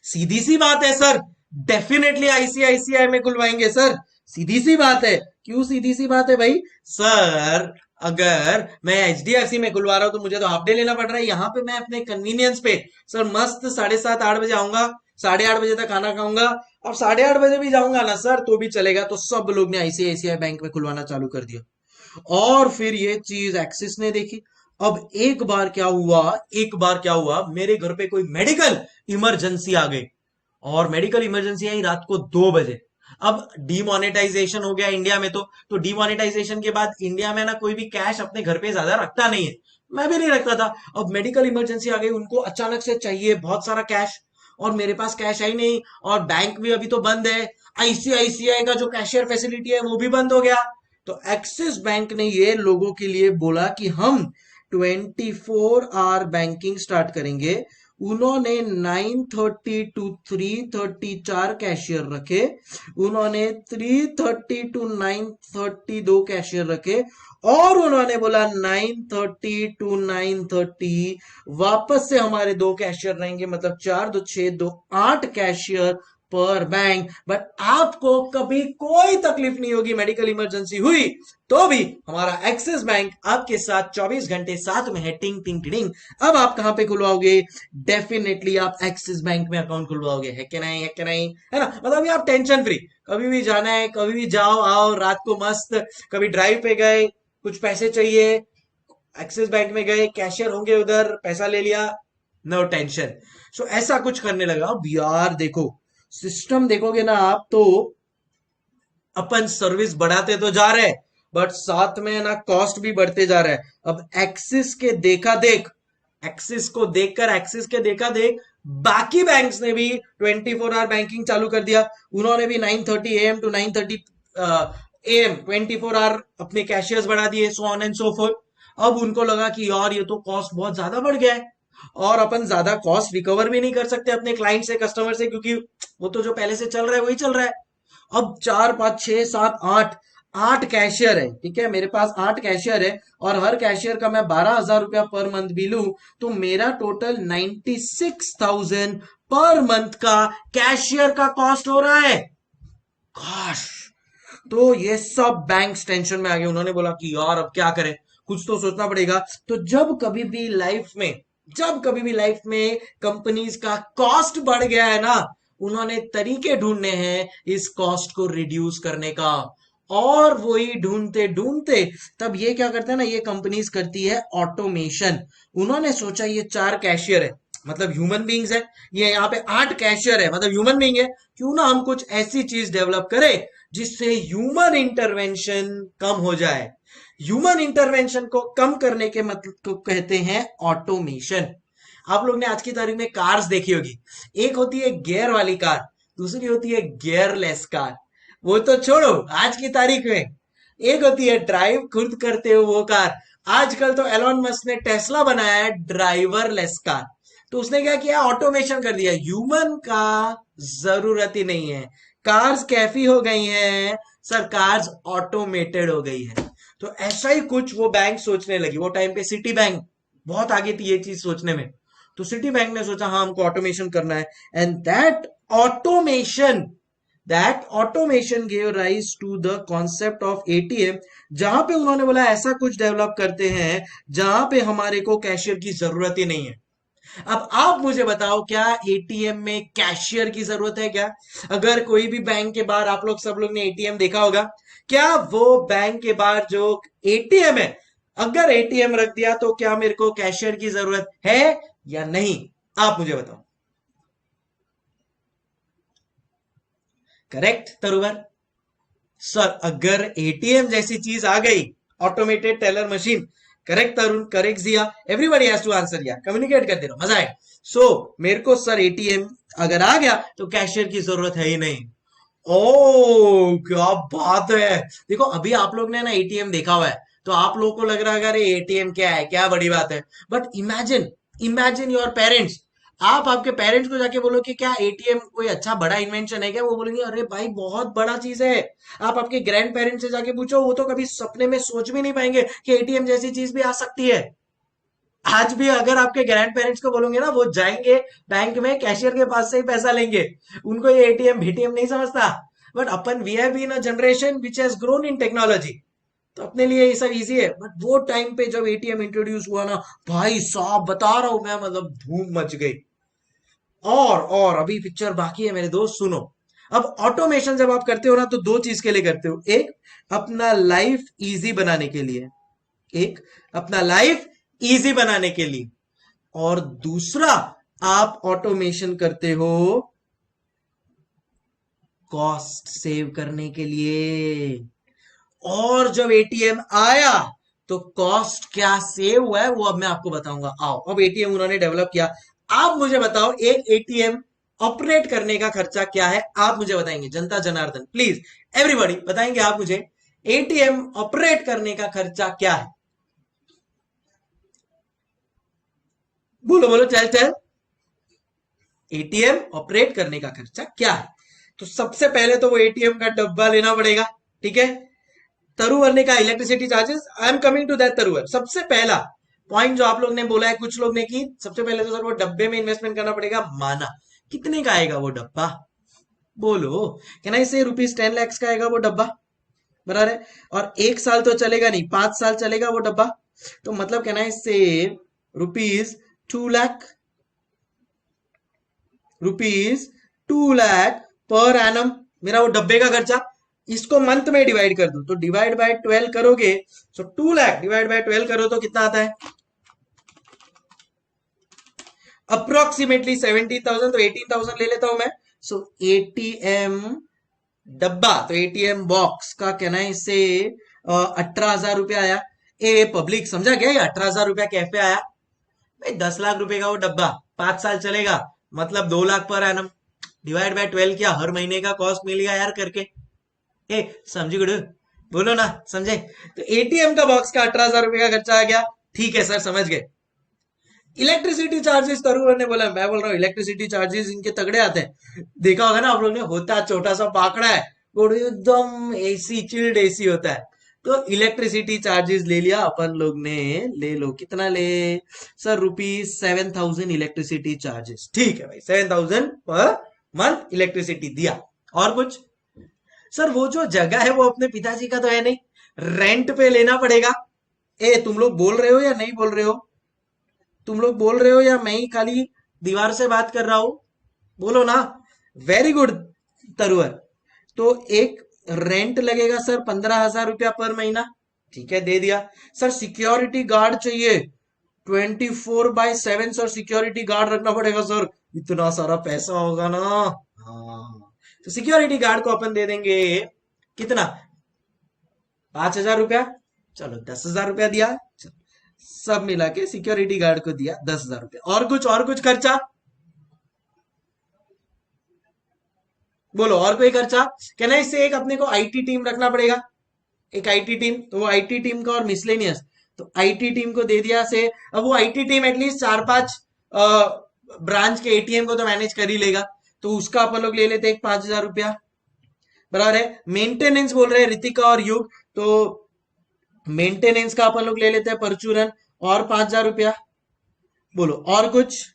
सीधी सी बात है सर, डेफिनेटली आईसीआईसीआई में खुलवाएंगे सर। सीधी सी बात है। क्यों सीधी सी बात है भाई? सर अगर मैं एचडीएफसी में खुलवा रहा हूं तो मुझे तो हाफ डे लेना पड़ रहा है। यहाँ पे मैं अपने कन्वीनियंस पे सर मस्त 7:30-8 बजे आऊंगा, 8:30 बजे तक खाना खाऊंगा, और 8:30 बजे भी जाऊंगा ना सर तो भी चलेगा। तो सब लोग ने आईसीआईसीआई बैंक में खुलवाना चालू कर दिया, और फिर ये चीज एक्सिस ने देखी। अब एक बार क्या हुआ, मेरे घर पे कोई मेडिकल इमरजेंसी आ गई, और मेडिकल इमरजेंसी आई रात को 2 बजे। अब डीमोनेटाइजेशन हो गया इंडिया में, तो डीमोनेटाइजेशन के बाद इंडिया में ना कोई भी कैश अपने घर पे ज्यादा रखता नहीं है, मैं भी नहीं रखता था। अब मेडिकल इमरजेंसी आ गई, उनको अचानक से चाहिए बहुत सारा कैश, और मेरे पास कैश है ही नहीं, और बैंक भी अभी तो बंद है, आईसीआईसीआई का जो कैशियर फैसिलिटी है वो भी बंद हो गया। तो एक्सिस बैंक ने ये लोगों के लिए बोला कि हम 24 आवर बैंकिंग स्टार्ट करेंगे। उन्होंने 9:30 टू 3:30 4 कैशियर रखे, उन्होंने 3:30 टू 9:30 2 कैशियर रखे, और उन्होंने बोला 9:30 टू 9:30 वापस से हमारे 2 कैशियर रहेंगे, मतलब 4 2 6 2 8 कैशियर पर बैंक। बट आपको कभी कोई तकलीफ नहीं होगी, मेडिकल इमरजेंसी हुई तो भी हमारा एक्सिस बैंक आपके साथ 24 घंटे साथ में है, टिंग टिंग टिंग। अब आप कहां पे खुलवाओगे? डेफिनेटली आप एक्सिस बैंक में अकाउंट खुलवाओगे, है कि नहीं, है कि नहीं, है ना? मतलब ये आप टेंशन फ्री, कभी भी जाना है कभी भी जाओ आओ, रात को मस्त कभी ड्राइव पे गए, कुछ पैसे चाहिए, एक्सिस बैंक में गए, कैशियर होंगे उधर, पैसा ले लिया, नो टेंशन। सो ऐसा कुछ करने लगा। अब यार देखो, सिस्टम देखोगे ना आप तो अपन सर्विस बढ़ाते तो जा रहे हैं, बट साथ में ना कॉस्ट भी बढ़ते जा रहा है। अब एक्सिस को देखकर, एक्सिस के देखा देख बाकी बैंक्स ने भी 24 आवर बैंकिंग चालू कर दिया। उन्होंने भी 9:30 AM टू 9:30 AM 24 आवर अपने कैशियर्स बढ़ा दिए, so on and so fourth. अब उनको लगा कि यार ये तो कॉस्ट बहुत ज्यादा बढ़ गया है, और अपन ज्यादा कॉस्ट रिकवर भी नहीं कर सकते अपने क्लाइंट से, कस्टमर से, क्योंकि वो तो जो पहले से चल रहा है वही चल रहा है। अब 4 5 6 7 8 कैशियर है, ठीक है, मेरे पास 8 कैशियर है, और हर कैशियर का मैं 12,000 रुपया पर मंथ भी लूं तो मेरा टोटल 96,000 पर मंथ का कैशियर का कॉस्ट हो रहा है। काश। तो ये सब बैंक्स टेंशन में आ गए, उन्होंने बोला कि यार अब क्या करें, कुछ तो सोचना पड़ेगा। तो जब कभी भी लाइफ में कंपनीज का कॉस्ट बढ़ गया है ना, उन्होंने तरीके ढूंढने हैं इस कॉस्ट को रिड्यूस करने का। और वही ढूंढते ढूंढते तब ये क्या करते हैं ना, ये कंपनीज करती है ऑटोमेशन। उन्होंने सोचा ये 4 कैशियर है, मतलब ह्यूमन बींग्स है, ये यहाँ पे 8 कैशियर है, मतलब ह्यूमन बींग है, क्यों ना हम कुछ ऐसी चीज डेवलप करें जिससे ह्यूमन इंटरवेंशन कम हो जाए। ह्यूमन इंटरवेंशन को कम करने के मतलब को कहते हैं ऑटोमेशन। आप लोग ने आज की तारीख में कार्स देखी होगी, एक होती है गियर वाली कार, दूसरी होती है गियरलेस कार। वो तो छोड़ो, आज की तारीख में एक होती है ड्राइव खुद करते हो वो कार। आजकल तो एलॉन मस्क ने टेस्ला बनाया है ड्राइवरलेस कार। तो उसने क्या किया, ऑटोमेशन कर दिया, ह्यूमन का जरूरत ही नहीं है। कार्स कैफी हो गई हैं सर, कार्स ऑटोमेटेड हो गई है। तो ऐसा ही कुछ वो बैंक सोचने लगी। वो टाइम पे सिटी बैंक बहुत आगे थी ये चीज सोचने में। तो सिटी बैंक ने सोचा हाँ हमको ऑटोमेशन करना है, and that automation gave rise to the concept of ATM, जहां पे उन्होंने बोला ऐसा कुछ डेवलप करते हैं जहां पे हमारे को कैशियर की जरूरत ही नहीं है। अब आप मुझे बताओ, क्या एटीएम में कैशियर की जरूरत है क्या? अगर कोई भी बैंक के बाहर, आप लोग सब लोग ने एटीएम देखा होगा, क्या वो बैंक के बाहर जो एटीएम है, अगर एटीएम रख दिया तो क्या मेरे को कैशियर की जरूरत है या नहीं? आप मुझे बताओ। करेक्ट तरुवर? सर अगर एटीएम जैसी चीज आ गई, automated teller machine, correct Tarun, correct Jiya, everybody has to answer यार, कम्युनिकेट करते रहो, मजा आए। सो मेरे को सर एटीएम अगर आ गया तो कैशियर की जरूरत है ही नहीं। ओ क्या बात है। देखो अभी आप लोग ने ना एटीएम देखा हुआ है, तो आप लोगों को लग रहा है अरे एटीएम क्या है, क्या बड़ी बात है। But imagine, imagine your parents. आप आपके पेरेंट्स को जाके बोलो कि क्या एटीएम कोई अच्छा बड़ा इन्वेंशन है क्या, वो बोलेंगे अरे भाई बहुत बड़ा चीज है। आप आपके ग्रैंड पेरेंट्स से जाके पूछो, वो तो कभी सपने में सोच भी नहीं पाएंगे कि एटीएम जैसी चीज भी आ सकती है। आज भी अगर आपके ग्रैंड पेरेंट्स को बोलोगे ना, वो जाएंगे बैंक में, कैशियर के पास से ही पैसा लेंगे। उनको ये एटीएम भीटीएम नहीं समझता। बट अपन we have been a generation which has grown in technology, तो अपने लिए ये सब इजी है। बट वो टाइम पे जब एटीएम इंट्रोड्यूस हुआ ना, भाई साहब बता रहा हूं मैं, मतलब धूम मच गई। और अभी पिक्चर बाकी है मेरे दोस्त, सुनो। अब ऑटोमेशन जब आप करते हो ना, तो दो चीज के लिए करते हो। एक, अपना लाइफ इजी बनाने के लिए। एक, अपना लाइफ इजी बनाने के लिए। और दूसरा, आप ऑटोमेशन करते हो कॉस्ट सेव करने के लिए। और जब एटीएम आया तो कॉस्ट क्या सेव हुआ है वो अब मैं आपको बताऊंगा। आओ, अब एटीएम उन्होंने डेवलप किया। आप मुझे बताओ एक एटीएम ऑपरेट करने का खर्चा क्या है, आप मुझे बताएंगे। जनता जनार्दन प्लीज, एवरीबॉडी बताएंगे आप मुझे, एटीएम ऑपरेट करने का खर्चा क्या है। बोलो बोलो, चल चल। एटीएम ऑपरेट करने का खर्चा क्या है? तो सबसे पहले तो वो एटीएम का डब्बा लेना पड़ेगा, ठीक है। तरुवर ने कहा electricity charges, I am coming to that. Taruvar सबसे पहला पॉइंट जो आप लोग ने बोला है, कुछ लोग ने की, सबसे पहले तो सर वो डब्बे में इन्वेस्टमेंट करना पड़ेगा। माना, कितने का आएगा वो डब्बा? बोलो। कहना इसे ₹10 lakhs का आएगा वो डब्बा, बराबर है। और 1 साल तो चलेगा नहीं, 5 साल चलेगा वो डब्बा। तो मतलब कहना है इससे ₹2 लाख, ₹2 लाख पर एनम मेरा वो डब्बे का खर्चा। इसको मंथ में डिवाइड कर दो, तो डिवाइड बाय 12 करोगे, सो 2 लाख डिवाइड बाय 12 करो तो कितना आता है? अप्रोक्सीमेटली 17,000। तो 18,000 ले लेता हूं मैं। सो एटीएम डब्बा, तो एटीएम बॉक्स का कहना है इससे 18,000 रुपया आया। ए पब्लिक समझा गया, ये 18,000 रुपया कैफे आया। भाई 10 लाख रुपए का वो डब्बा, 5 साल चलेगा, मतलब 2 lakh per annum. Divide by 12 किया, हर महीने का कॉस्ट मिलेगा यार करके। ए समझी गुड, बोलो ना समझे। तो एटीएम का बॉक्स का 18,000 रुपए का खर्चा आ गया। ठीक है सर, समझ गए। इलेक्ट्रिसिटी चार्जेस, तरुण ने बोला, मैं बोल रहा हूँ इलेक्ट्रिसिटी चार्जेस इनके तगड़े आते हैं। देखा होगा ना आप लोग ने, होता छोटा सा पाकड़ा है, वो एकदम एसी, चिल्ड एसी होता है। तो इलेक्ट्रिसिटी चार्जेस ले लिया अपन लोग ने। ले लो, कितना ले सर? ₹7,000 electricity charges. ठीक है भाई, 7,000 पर मंथ इलेक्ट्रिसिटी दिया। और कुछ? सर वो जो जगह है वो अपने पिताजी का तो है नहीं, रेंट पे लेना पड़ेगा। ए तुम लोग बोल रहे हो या नहीं बोल रहे हो? तुम लोग बोल रहे हो या मैं ही खाली दीवार से बात कर रहा हूं? बोलो ना। Very good Taruvar. तो एक रेंट लगेगा सर 15,000 रुपया पर महीना। ठीक है, दे दिया। सर सिक्योरिटी गार्ड चाहिए, 24/7 सर सिक्योरिटी गार्ड रखना पड़ेगा सर, इतना सारा पैसा होगा ना। हाँ, तो सिक्योरिटी गार्ड को अपन दे देंगे कितना? 5,000 रुपया। चलो 10,000 रुपया दिया। चलो, सब मिला के सिक्योरिटी गार्ड को दिया 10,000 रुपया। और कुछ खर्चा? बोलो, और कोई खर्चा? कहना इससे एक अपने को आईटी टीम रखना पड़ेगा, एक आईटी टीम। तो वो आईटी टीम का और मिसलेनियस, तो आईटी टीम को दे दिया से। अब वो आईटी टीम एटलीस्ट 4-5 ब्रांच के एटीएम को तो मैनेज कर ही लेगा, तो उसका अपन लोग ले लेते एक 5,000 रुपया, बराबर है। मेंटेनेंस बोल रहे हैं रितिका और युग, तो मेंटेनेंस का अपन लोग ले लेते हैं परचूरन, और 5,000 रुपया। बोलो, और कुछ?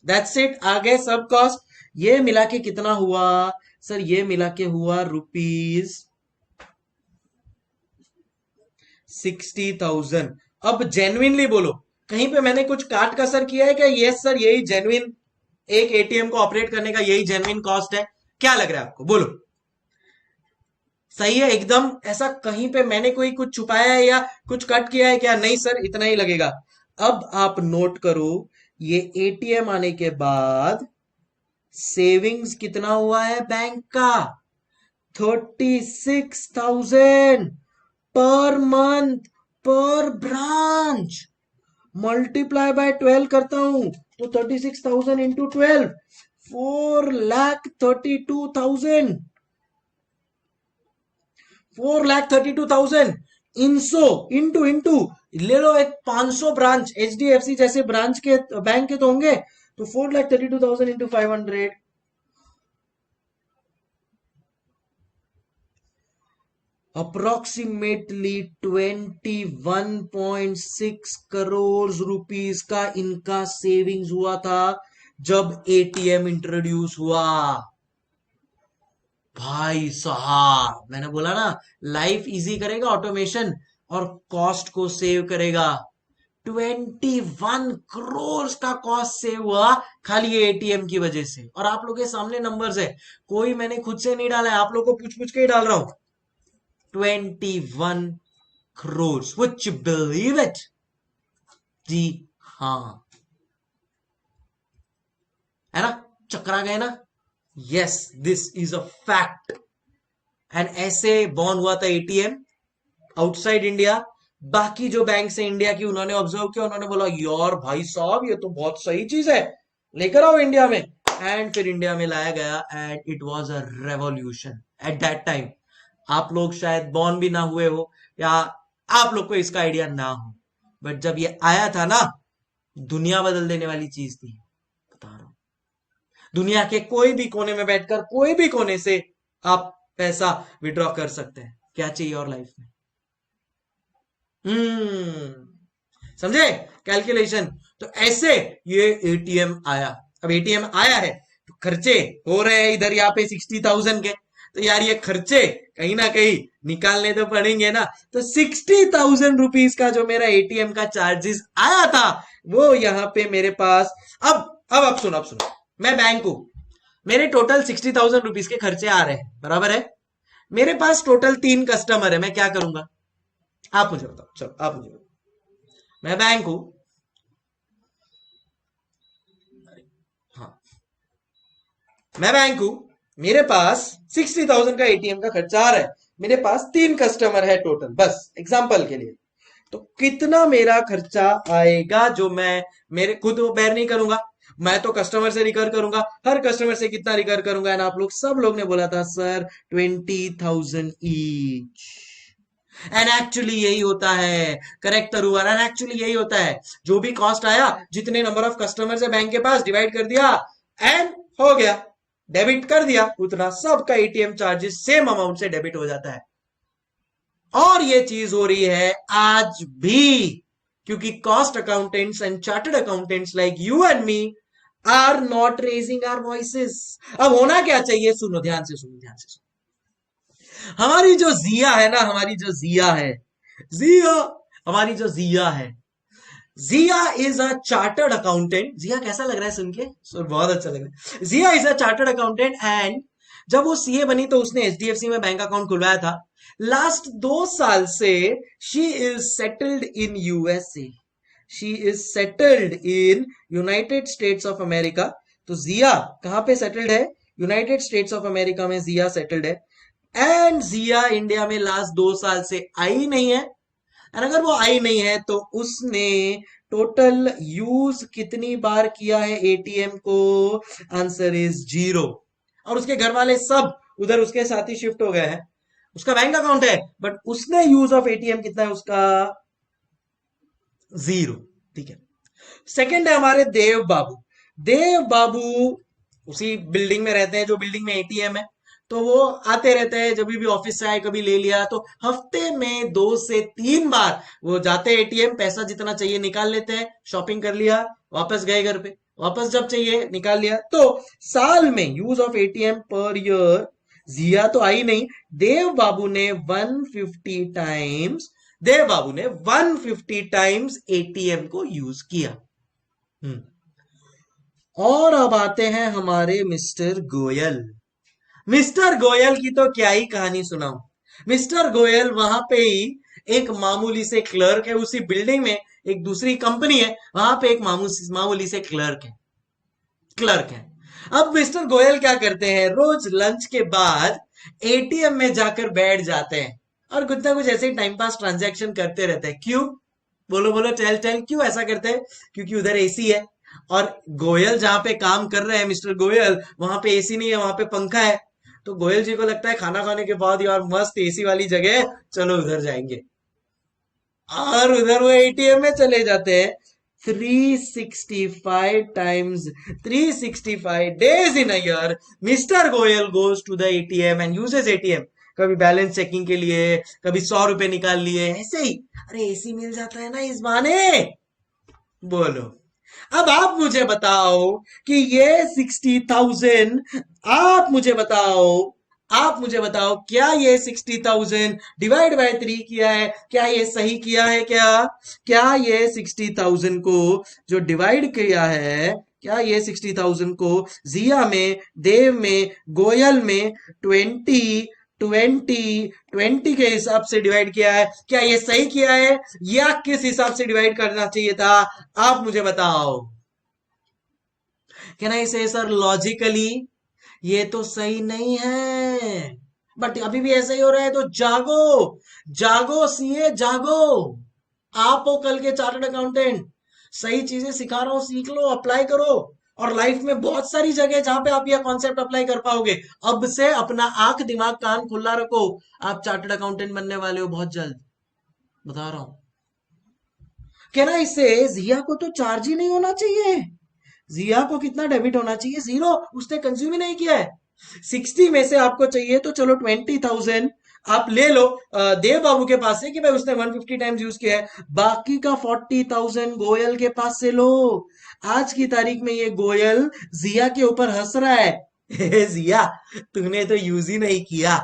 दैट्स इट, आ गए सब कॉस्ट। ये मिला के कितना हुआ सर? ये मिला के हुआ ₹60,000। अब जेन्युइनली बोलो, कहीं पे मैंने कुछ काट कसर किया है क्या? यस सर, यही जेन्युइन, एक एटीएम को ऑपरेट करने का यही जेन्युइन कॉस्ट है। क्या लग रहा है आपको? बोलो। सही है एकदम? ऐसा कहीं पे मैंने कोई कुछ छुपाया है या कुछ कट किया है क्या? नहीं सर, इतना ही लगेगा। अब आप नोट करो, ये एटीएम आने के बाद सेविंग्स कितना हुआ है बैंक का? 36,000 पर मंथ पर ब्रांच। मल्टीप्लाई बाय 12 करता हूं तो 36,000 इंटू 12, 4,32,000, 4,32,000 इंसो इंटू ले लो एक 500 ब्रांच एचडीएफसी जैसे ब्रांच के बैंक के तो होंगे, तो 4,32,000 इंटू 500, अप्रोक्सीमेटली 21.6 करोड़ रुपीस का इनका सेविंग्स हुआ था जब एटीएम इंट्रोड्यूस हुआ। भाई साहब, मैंने बोला ना, लाइफ इजी करेगा ऑटोमेशन और कॉस्ट को सेव करेगा। 21 करोड़ का कॉस्ट सेव हुआ खाली ये एटीएम की वजह से। और आप लोग के सामने नंबर्स है, कोई मैंने खुद से नहीं डाला है, आप लोग को पूछ पूछ के ही डाल रहा हूं। 21 crore, which you believe it? जी हाँ, है ना, चकरा गए ना। Yes, this is a fact. And ऐसे बॉर्न हुआ था एटीएम आउटसाइड इंडिया। बाकी जो बैंक है इंडिया की, उन्होंने ऑब्जर्व किया, उन्होंने बोला यार भाई साहब ये तो बहुत सही चीज है, लेकर आओ इंडिया में। एंड फिर इंडिया में लाया गया and it was a revolution at that time. आप लोग शायद बॉर्न भी ना हुए हो या आप लोग को इसका आइडिया ना हो, बट जब ये आया था ना, दुनिया बदल देने वाली चीज थी, बता रहा हूं। दुनिया के कोई भी कोने में बैठकर कोई भी कोने से आप पैसा विड्रॉ कर सकते हैं। क्या चाहिए और लाइफ में? समझे कैलकुलेशन? तो ऐसे ये एटीएम आया। अब एटीएम आया है तो खर्चे हो रहे हैं इधर यहाँ पे 60,000 के, तो यार ये खर्चे कहीं ना कहीं निकालने तो पड़ेंगे ना। तो 60,000 रुपीज का जो मेरा एटीएम का चार्जेस आया था वो यहाँ पे मेरे पास। अब सुनो, मैं बैंक हूं, मेरे टोटल 60,000 रुपीज के खर्चे आ रहे हैं, बराबर है। मेरे पास टोटल 3 कस्टमर है, मैं क्या करूंगा? आप मुझे बताओ, चलो आप मुझे बताओ। मैं बैंक हूं, हाँ मैं बैंक हूं, मेरे पास 60,000 का एटीएम का खर्चा आ रहा है, मेरे पास 3 कस्टमर है टोटल, बस एग्जांपल के लिए। तो कितना मेरा खर्चा आएगा जो मैं मेरे खुद बेयर नहीं करूंगा, मैं तो कस्टमर से रिकर करूंगा। हर कस्टमर से कितना रिकर करूंगा? एंड आप लोग सब लोग ने बोला था सर 20,000 ईच। एंड एक्चुअली यही होता है, करेक्ट हुआ। एंड एक्चुअली यही होता है, जो भी कॉस्ट आया, जितने नंबर ऑफ कस्टमर है बैंक के पास, डिवाइड कर दिया एंड हो गया, डेबिट कर दिया, उतना सबका एटीएम चार्जेस सेम अमाउंट से डेबिट हो जाता है। और ये चीज हो रही है आज भी, क्योंकि cost accountants and chartered accountants like you and me are not raising our voices. अब होना क्या चाहिए? सुनो, ध्यान से सुनो, ध्यान से सुनो। हमारी जो जिया है ना, हमारी जो जिया है, हमारी जो जिया है, Jiya is a chartered accountant. जिया कैसा लग रहा है सुन के? बहुत अच्छा लग रहा है। Jiya is a chartered accountant and जब वो सीए बनी तो उसने एचडीएफसी में बैंक अकाउंट खुलवाया था। लास्ट 2 साल से she is settled in USA, she is settled in United states of America. तो जिया कहां पे सेटल्ड है? यूनाइटेड स्टेट्स ऑफ अमेरिका में जिया सेटल्ड है। एंड जिया इंडिया में लास्ट 2 साल से आई नहीं है। और अगर वो आई नहीं है तो उसने टोटल यूज कितनी बार किया है एटीएम को? Answer is 0। और उसके घर वाले सब उधर उसके साथ ही शिफ्ट हो गए हैं, उसका बैंक अकाउंट है बट उसने यूज ऑफ एटीएम कितना है उसका? 0। ठीक है। सेकंड है हमारे देव बाबू। देव बाबू उसी बिल्डिंग में रहते हैं जो बिल्डिंग में एटीएम है, तो वो आते रहते हैं, जब भी ऑफिस से आए कभी ले लिया, तो हफ्ते में 2 से 3 बार वो जाते हैं एटीएम, पैसा जितना चाहिए निकाल लेते हैं, शॉपिंग कर लिया, वापस गए घर पे, वापस जब चाहिए निकाल लिया। तो साल में use of ATM per year, Jiya तो आई नहीं, देव बाबू ने 150 टाइम्स, देव बाबू ने 150 टाइम्स एटीएम को यूज किया। और अब आते हैं हमारे मिस्टर गोयल। मिस्टर गोयल की तो क्या ही कहानी सुनाऊं। मिस्टर गोयल वहां पे ही एक मामूली से क्लर्क है, उसी बिल्डिंग में एक दूसरी कंपनी है, वहां पे एक मामूली से क्लर्क है। अब मिस्टर गोयल क्या करते हैं? रोज लंच के बाद एटीएम में जाकर बैठ जाते हैं और कुछ ना कुछ ऐसे ही टाइम पास ट्रांजैक्शन करते रहते हैं। क्यों? बोलो बोलो, टेल टेल, क्यों ऐसा करते हैं? क्योंकि उधर एसी है और गोयल जहां पे काम कर रहे हैं, मिस्टर गोयल, वहां पे एसी नहीं है, वहां पे पंखा है। तो गोयल जी को लगता है खाना खाने के बाद यार मस्त एसी वाली जगह, चलो उधर जाएंगे। और उधर वो एटीएम में चले जाते हैं। 365 times, 365 days in a year, mister Goyal goes to the ATM and uses ATM. कभी बैलेंस चेकिंग के लिए, कभी 100 रुपए निकाल लिए, ऐसे ही। अरे एसी मिल जाता है ना इस बहाने। बोलो, अब आप मुझे बताओ कि ये 60,000, आप मुझे बताओ, आप मुझे बताओ, क्या ये 60,000 डिवाइड बाय 3 किया है, क्या ये सही किया है क्या? क्या ये 60,000 को जो डिवाइड किया है, क्या ये 60,000 को जिया में, देव में, गोयल में 20 के हिसाब से डिवाइड किया है? क्या ये सही किया है या किस हिसाब से डिवाइड करना चाहिए था? आप मुझे बताओ। कैन आई से सर लॉजिकली ये तो सही नहीं है, बट अभी भी ऐसा ही हो रहा है, तो जागो, जागो सीए जागो। आप हो कल के चार्टर्ड अकाउंटेंट। सही चीजें सिखा रहा हूं, सीख लो, अप्लाई करो। और लाइफ में बहुत सारी जगह जहां पे आप यह कॉन्सेप्ट अप्लाई कर पाओगे। अब से अपना आंख दिमाग कान खुला रखो, आप चार्टर्ड अकाउंटेंट बनने वाले हो बहुत जल्द, बता रहा हूं। कहना इससे जिया को तो चार्ज ही नहीं होना चाहिए। जिया को कितना डेबिट होना चाहिए? 0। उसने कंज्यूम ही नहीं किया है। 60 में से आपको चाहिए तो चलो 20,000 आप ले लो देव बाबू के पास से कि भाई उसने 150 टाइम्स यूज किया है। बाकी का 40,000 गोयल के पास से लो। आज की तारीख में ये गोयल जिया के ऊपर हंस रहा है। जिया, तूने तो यूज ही नहीं किया,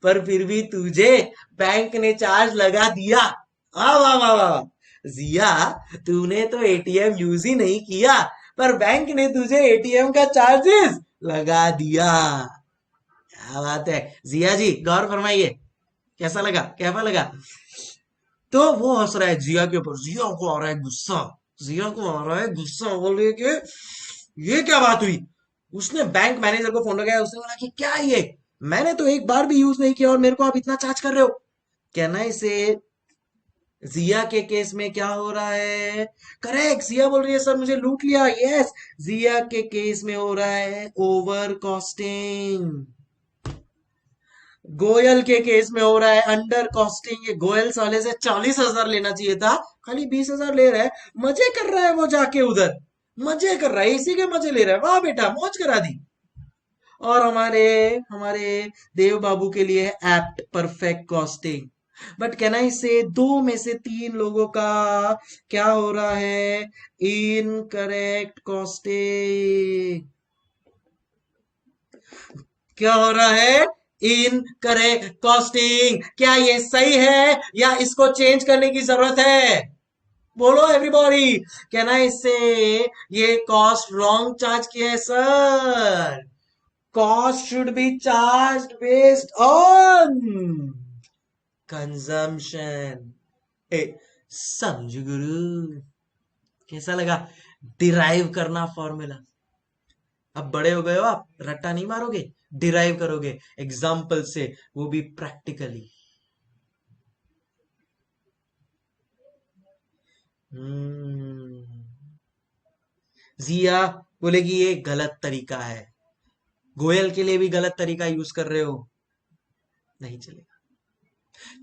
पर फिर भी तुझे बैंक ने चार्ज लगा दिया। वाह वाह वाह वाह। जिया, तूने तो एटीएम यूज ही नहीं किया, पर बैंक ने तुझे एटीएम का चार्जेस लगा दिया। क्या बात है जिया जी, गौर फरमाइए, कैसा लगा, कैसा लगा? तो वो हंस रहा है जिया के ऊपर, जिया को आ रहा है गुस्सा। जिया को आ रहा है गुस्सा, बोले कि ये क्या बात हुई? उसने बैंक मैनेजर को फोन लगाया, उसने बोला कि क्या ये, मैंने तो एक बार भी यूज नहीं किया और मेरे को आप इतना चार्ज कर रहे हो। कहना इसे जिया के केस में क्या हो रहा है? करेक्ट, जिया बोल रही है सर मुझे लूट लिया। यस, जिया के केस में हो रहा है ओवर कॉस्टिंग। गोयल के केस में हो रहा है अंडर कॉस्टिंग। ये गोयल साले से 40,000 लेना चाहिए था, खाली 20,000 ले रहा है। मजे कर रहा है वो जाके उधर, मजे कर रहा है, इसी के मजे ले रहा है। वाह बेटा, मौज करा दी। और हमारे हमारे देव बाबू के लिए एप्ट परफेक्ट कॉस्टिंग। बट कहना इससे दो में से तीन लोगों का क्या हो रहा है? Incorrect costing. क्या हो रहा है? Incorrect costing. क्या ये सही है या इसको चेंज करने की जरूरत है? बोलो एवरीबॉडी, कहना इससे ये कॉस्ट रॉन्ग चार्ज किया है sir. Cost should be charged based on consumption. ए, समझ गुरु, कैसा लगा डिराइव करना फॉर्मूला? अब बड़े हो गए हो, आप रट्टा नहीं मारोगे, डिराइव करोगे एग्जाम्पल से, वो भी प्रैक्टिकली। हम्म। जिया बोलेगी ये गलत तरीका है, गोयल के लिए भी गलत तरीका यूज कर रहे हो, नहीं चलेगा।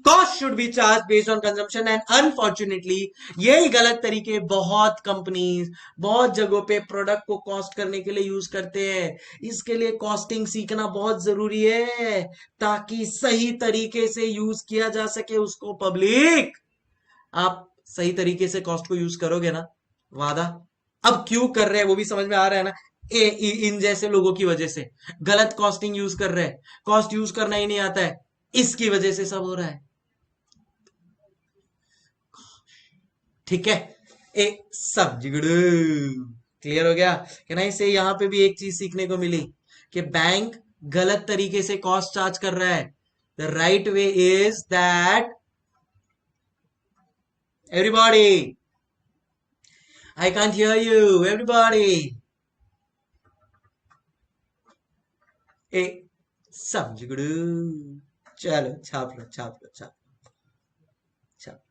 Cost should be charge based on consumption, and unfortunately यही गलत तरीके बहुत कंपनीज, बहुत जगहों पे प्रोडक्ट को कॉस्ट करने के लिए यूज करते हैं। इसके लिए कॉस्टिंग सीखना बहुत जरूरी है, ताकि सही तरीके से यूज किया जा सके उसको। पब्लिक, आप सही तरीके से कॉस्ट को यूज करोगे ना, वादा। अब क्यों कर रहे हैं वो भी समझ में आ रहा है ना? इन जैसे लोगों की वजह से गलत कॉस्टिंग यूज कर रहे हैं, कॉस्ट यूज करना ही नहीं आता है, इसकी वजह से सब हो रहा है। ठीक है, ए सब जिगड़ू क्लियर हो गया? कि नहीं से यहां पे भी एक चीज सीखने को मिली कि बैंक गलत तरीके से कॉस्ट चार्ज कर रहा है। The right way is that, everybody, I can't hear you, everybody, ए सब जिगड़ू, चलो छाप लो, छाप लो, छाप छाप।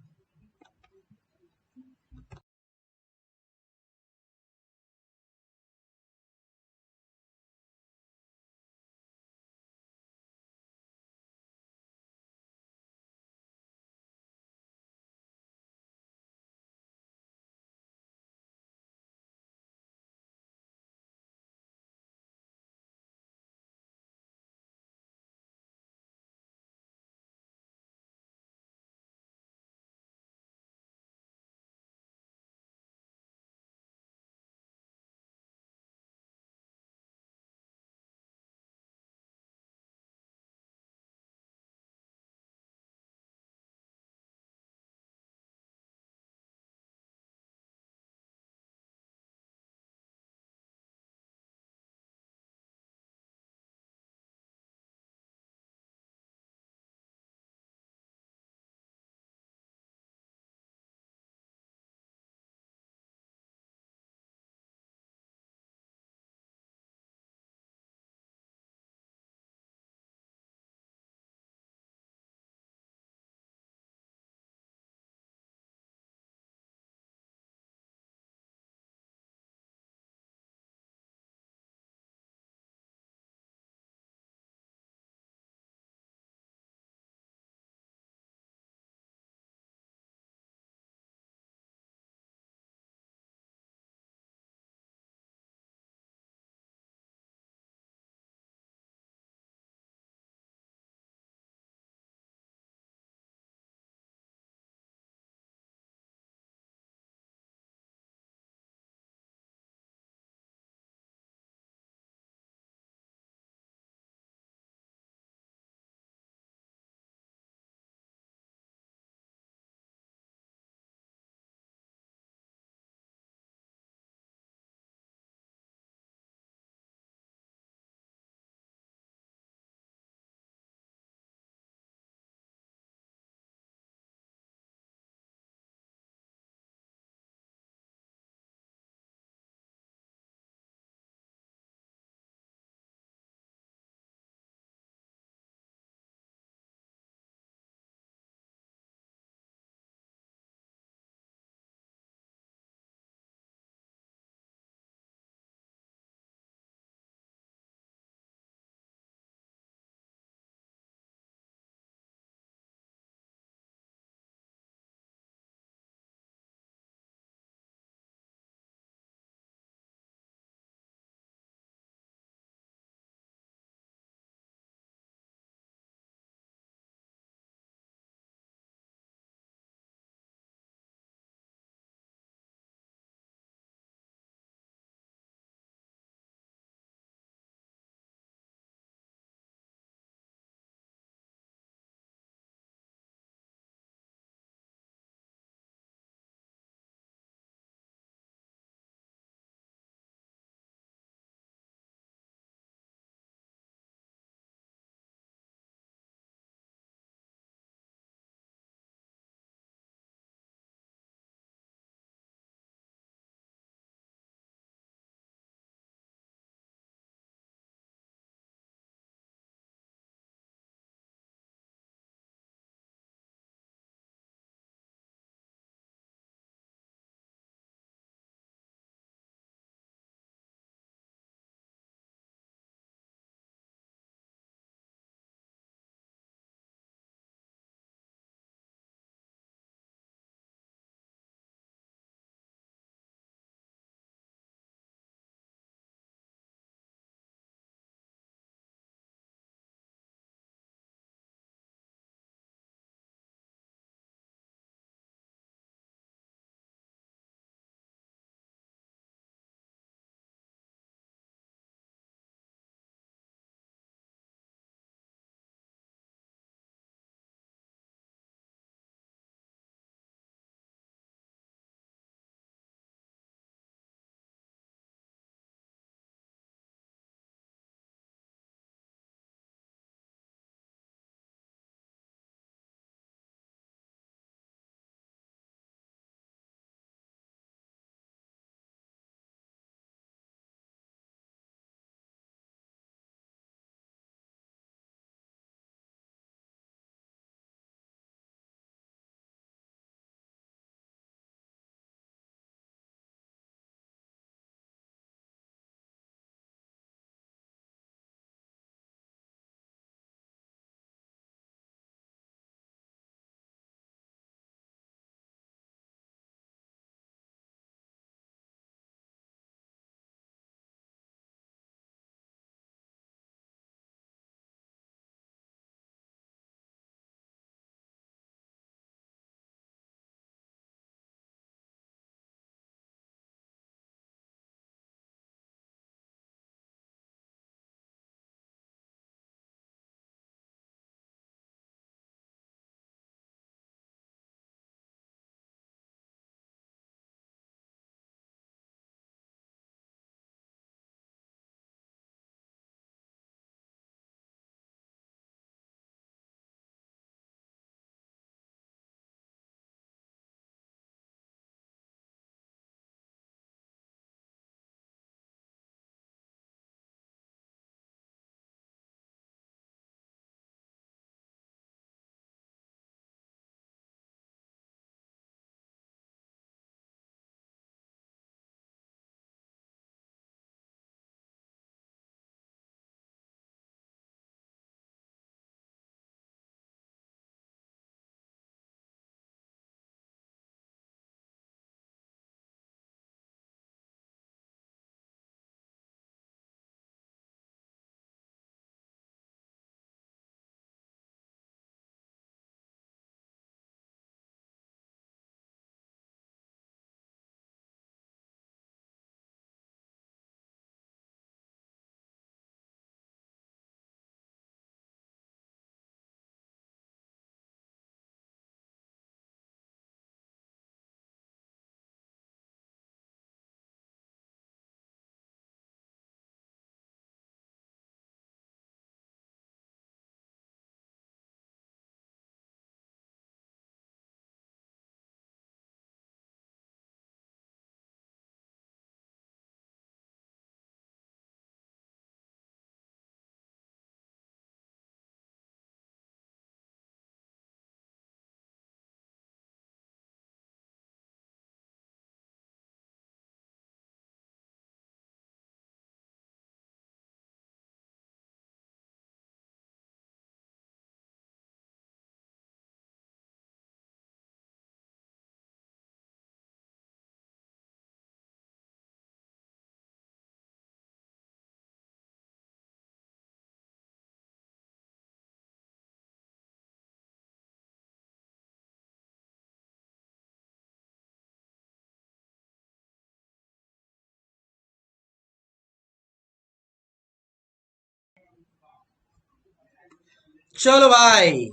चलो भाई,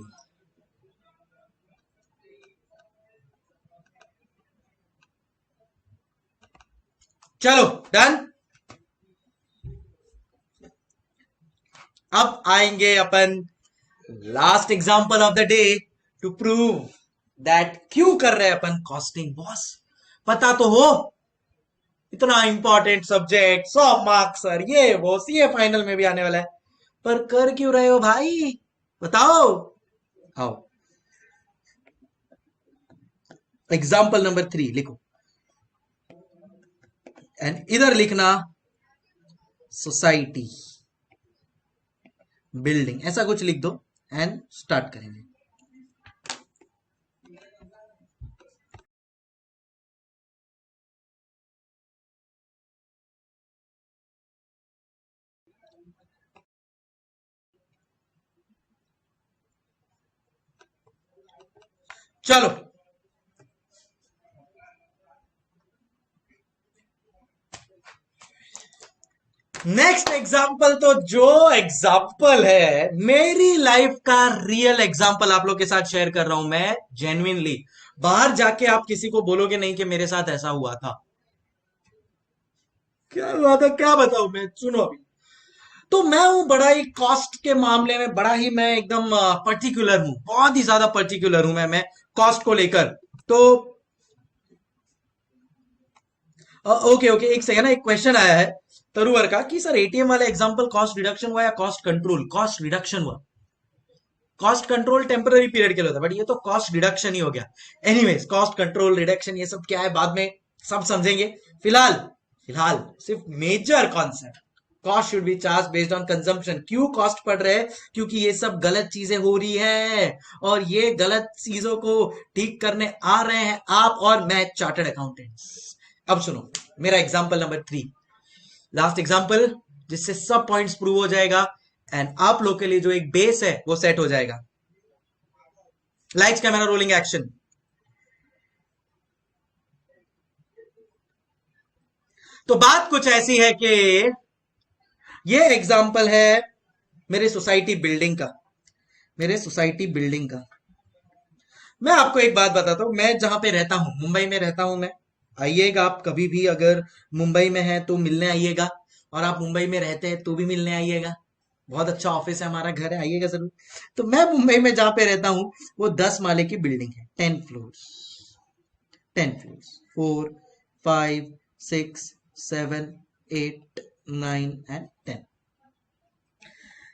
चलो डन। अब आएंगे अपन last example of the day to prove that क्यों कर रहे हैं अपन कॉस्टिंग बॉस। पता तो हो, इतना इंपॉर्टेंट सब्जेक्ट, 100 मार्क्स सर, ये वो सीए फाइनल में भी आने वाला है, पर कर क्यों रहे हो भाई, बताओ। आओ, एग्जाम्पल नंबर 3 लिखो, एंड इधर लिखना सोसाइटी बिल्डिंग, ऐसा कुछ लिख दो एंड स्टार्ट करेंगे। चलो, नेक्स्ट एग्जाम्पल तो जो एग्जाम्पल है मेरी लाइफ का रियल एग्जाम्पल आप लोग के साथ शेयर कर रहा हूं मैं जेन्युइनली। बाहर जाके आप किसी को बोलोगे नहीं कि मेरे साथ ऐसा हुआ था। क्या हुआ था, क्या बताऊं मैं, सुनो अभी। तो मैं हूं बड़ा ही कॉस्ट के मामले में, बड़ा ही मैं एकदम पर्टिकुलर हूं, बहुत ही ज्यादा पर्टिकुलर हूं मैं कॉस्ट को लेकर। तो ओके ओके, एक सेकंड, एक क्वेश्चन आया है तरुवर का कि सर एटीएम वाला एग्जांपल कॉस्ट रिडक्शन हुआ या कॉस्ट कंट्रोल। कॉस्ट रिडक्शन हुआ, कॉस्ट कंट्रोल टेम्पररी पीरियड के लिए होता है, बट ये तो कॉस्ट रिडक्शन ही हो गया। एनीवेज, कॉस्ट कंट्रोल रिडक्शन ये सब क्या है बाद में सब समझेंगे। फिलहाल फिलहाल सिर्फ major concept, cost should be charge based on consumption. क्यों कॉस्ट पड़ रहे हैं, क्योंकि ये सब गलत चीजें हो रही है, और ये गलत चीजों को ठीक करने आ रहे हैं आप और मैं, चार्टर्ड अकाउंटेंट्स। अब सुनो मेरा एग्जाम्पल नंबर 3, लास्ट एग्जाम्पल, जिससे सब पॉइंट्स प्रूव हो जाएगा एंड आप लोग के लिए जो एक बेस है वो सेट हो जाएगा। Lights camera rolling action. तो बात कुछ ऐसी है कि ये एग्जाम्पल है मेरे सोसाइटी बिल्डिंग का, मेरे सोसाइटी बिल्डिंग का। मैं आपको एक बात बताता हूं, मैं जहां पे रहता हूं, मुंबई में रहता हूं मैं। आइएगा आप कभी भी, अगर मुंबई में है तो मिलने आइएगा, और आप मुंबई में रहते हैं तो भी मिलने आइएगा। बहुत अच्छा ऑफिस है, हमारा घर है, आइएगा जरूर। तो मैं मुंबई में जहां पे रहता हूं वो 10 माले की बिल्डिंग है, 10 फ्लोर्स, 10 फ्लोर्स, 4, 5, 6, 7, 8, 9 एंड 10।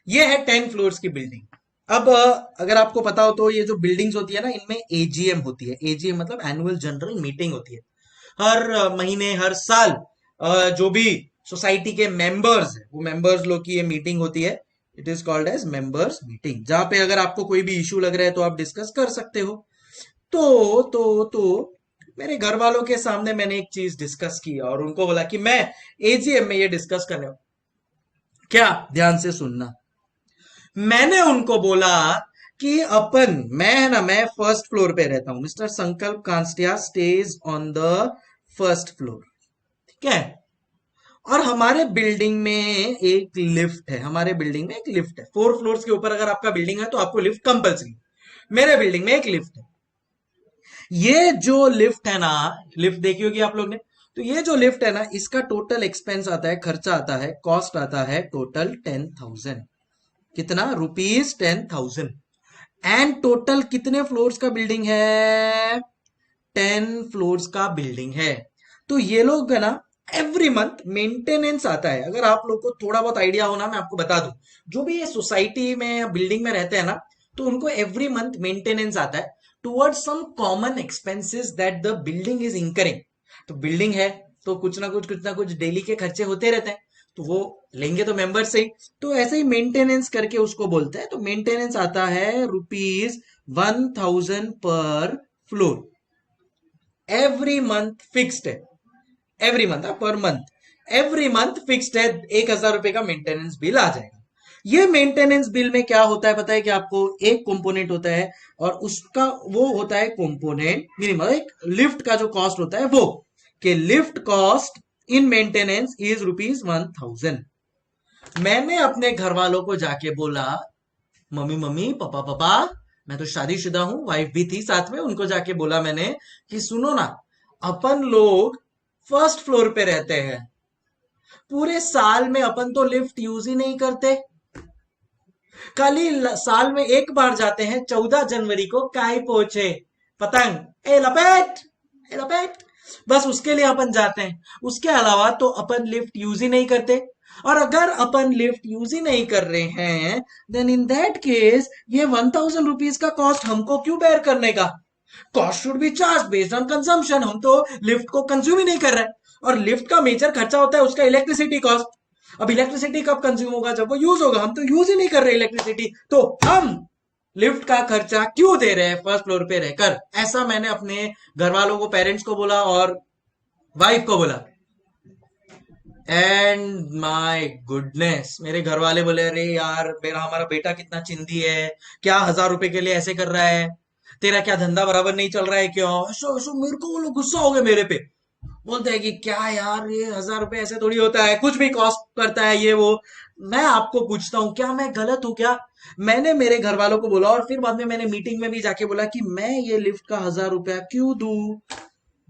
ये है 10 फ्लोर्स की बिल्डिंग। अब अगर आपको पता हो तो ये जो बिल्डिंग्स होती है ना, इनमें एजीएम होती है। एजीएम मतलब एनुअल जनरल मीटिंग होती है, हर महीने हर साल। जो भी सोसाइटी के मेंबर्स है वो मेंबर्स लोग की ये मीटिंग होती है। It is called as members meeting, जहां पे अगर आपको कोई भी इशू लग रहा है तो आप डिस्कस कर सकते हो। तो मेरे घर वालों के सामने मैंने एक चीज डिस्कस की और उनको बोला कि मैं एजीएम में ये डिस्कस करने, क्या ध्यान से सुनना, मैंने उनको बोला कि मैं है ना, मैं फर्स्ट फ्लोर पे रहता हूं, मिस्टर संकल्प कांस्टिया stays on the first floor, ठीक है। और हमारे बिल्डिंग में एक लिफ्ट है, हमारे बिल्डिंग में एक लिफ्ट है। 4 फ्लोर्स के ऊपर अगर आपका बिल्डिंग है तो आपको लिफ्ट कंपलसरी। मेरे बिल्डिंग में एक लिफ्ट है। ये जो लिफ्ट है ना, लिफ्ट देखी होगी आप लोग ने, तो ये जो लिफ्ट है ना, इसका टोटल एक्सपेंस आता है, खर्चा आता है, कॉस्ट आता है टोटल 10,000। कितना, ₹10,000। एंड टोटल कितने फ्लोर्स का बिल्डिंग है, 10 फ्लोर्स का बिल्डिंग है। तो ये लोग है ना, एवरी मंथ मेंटेनेंस आता है। अगर आप लोग को थोड़ा बहुत आइडिया हो ना, मैं आपको बता दूं, जो भी ये सोसाइटी में बिल्डिंग में रहते हैं ना, तो उनको एवरी मंथ मेंटेनेंस आता है towards some common expenses that the building is incurring. तो बिल्डिंग है तो कुछ ना कुछ डेली के खर्चे होते रहते हैं, तो वो लेंगे तो मेंबर से ही। तो ऐसे ही मेंटेनेंस करके उसको बोलते हैं। तो मेंटेनेंस आता है ₹1,000 पर फ्लोर, एवरी मंथ फिक्स्ड है, every month, per month every month fixed है। ₹1,000 का मेंटेनेंस बिल आ जाएगा। ये मेंटेनेंस बिल में क्या होता है पता है कि आपको, एक कंपोनेंट होता है और उसका वो होता है कंपोनेंट मिनिमम, एक लिफ्ट का जो कॉस्ट होता है वो, कि lift cost in maintenance is ₹1,000। मैंने अपने घर वालों को जाके बोला मम्मी मम्मी पापा पापा, मैं तो शादीशुदा हूँ, वाइफ भी थी साथ में, उनको जाके बोला मैंने कि सुनो ना, अपन लोग फर्स्ट फ्लोर पे रहते हैं, पूरे साल में अपन तो लिफ्ट यूज ही नहीं करते, खाली साल में एक बार जाते हैं 14 जनवरी को काई पहुंचे पतंग ए लपेट, बस उसके लिए अपन जाते हैं, उसके अलावा तो अपन लिफ्ट यूज ही नहीं करते। और अगर अपन लिफ्ट यूज ही नहीं कर रहे हैं, देन इन दैट केस ये 1000 रुपीज का कॉस्ट हमको क्यों बेयर करने का? Cost should be charge based on consumption, हम तो लिफ्ट को कंज्यूम ही नहीं कर रहे हैं। और लिफ्ट का मेजर खर्चा होता है उसका इलेक्ट्रिसिटी कॉस्ट। अब इलेक्ट्रिसिटी कब कंज्यूम होगा? जब वो यूज होगा, हम तो यूज ही नहीं कर रहे इलेक्ट्रिसिटी, तो हम लिफ्ट का खर्चा क्यों दे रहे हैं फर्स्ट फ्लोर पे रहकर? ऐसा मैंने अपने घर वालों को, पेरेंट्स को बोला और वाइफ को बोला। एंड माय गुडनेस, मेरे घर वाले बोले अरे यार मेरा हमारा बेटा कितना चिंदी है, क्या 1000 रुपए के लिए ऐसे कर रहा है, तेरा क्या धंधा बराबर नहीं चल रहा है क्यों? ऐसो ऐसो मेरे को वो लोग गुस्सा हो गए मेरे पे, बोलते हैं कि क्या यार ये 1000 रुपए ऐसे थोड़ी होता है, कुछ भी कॉस्ट करता है ये वो। मैं आपको पूछता हूँ, क्या मैं गलत हूँ क्या? मैंने मेरे घर वालों को बोला और फिर बाद में मैंने मीटिंग में भी जाके बोला कि मैं ये लिफ्ट का 1000 रुपया क्यों दूं,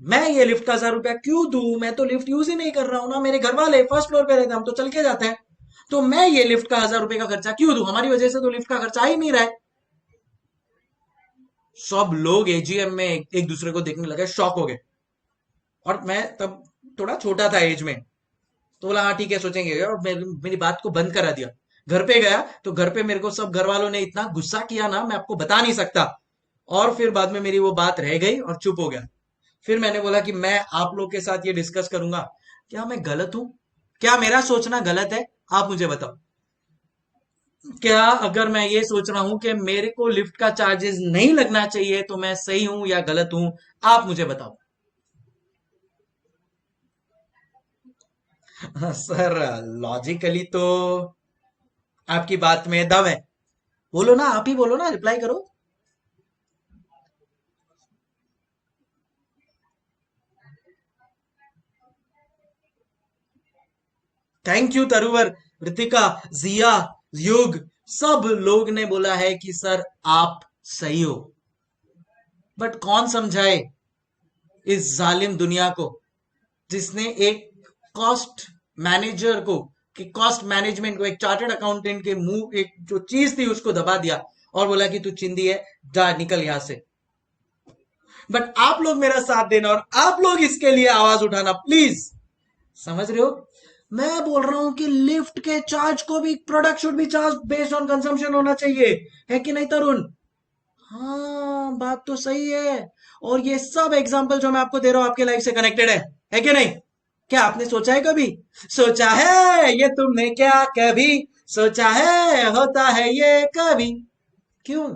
मैं ये लिफ्ट का 1000 रुपया क्यों दूं? मैं तो लिफ्ट यूज ही नहीं कर रहा हूं ना, मेरे घर वाले फर्स्ट फ्लोर पे रहते हैं, हम तो चल के जाते हैं, तो मैं ये लिफ्ट का 1000 रुपए का खर्चा क्यों दूं? हमारी वजह से तो लिफ्ट का खर्चा आ ही नहीं रहा है। सब लोग एजीएम में एक दूसरे को देखने लगे, शॉक हो गए। और मैं तब थोड़ा छोटा था एज में, तो बोला हाँ ठीक है सोचेंगे, और मेरी बात को बंद करा दिया। घर पे गया तो घर पे मेरे को सब घर वालों ने इतना गुस्सा किया ना, मैं आपको बता नहीं सकता। और फिर बाद में मेरी वो बात रह गई और चुप हो गया। फिर मैंने बोला कि मैं आप लोग के साथ ये डिस्कस करूंगा, क्या मैं गलत हूं? क्या मेरा सोचना गलत है? आप मुझे बताओ। क्या अगर मैं ये सोच रहा हूं कि मेरे को लिफ्ट का चार्जेस नहीं लगना चाहिए, तो मैं सही हूं या गलत हूं? आप मुझे बताओ। सर लॉजिकली तो आपकी बात में दम है। बोलो ना, आप ही बोलो ना, रिप्लाई करो। थैंक यू तरुवर, ऋतिका, जिया, युग, सब लोग ने बोला है कि सर आप सही हो। बट कौन समझाए इस जालिम दुनिया को, जिसने एक कॉस्ट मैनेजर को, कि कॉस्ट मैनेजमेंट को, एक चार्टर्ड अकाउंटेंट के मुंह एक जो चीज थी उसको दबा दिया और बोला कि तू चिंदी है, जा निकल यहां से। बट आप लोग मेरा साथ देना और आप लोग इसके लिए आवाज उठाना प्लीज। समझ रहे हो? मैं बोल रहा हूं कि लिफ्ट के चार्ज को भी, product should be charge based on consumption होना चाहिए, है कि नहीं तरुण? हाँ बात तो सही है। और ये सब एग्जांपल जो मैं आपको दे रहा हूं आपके लाइफ से कनेक्टेड है कि नहीं? क्या आपने सोचा है कभी? सोचा है ये तुमने क्या कभी सोचा है होता है ये कभी? क्यों?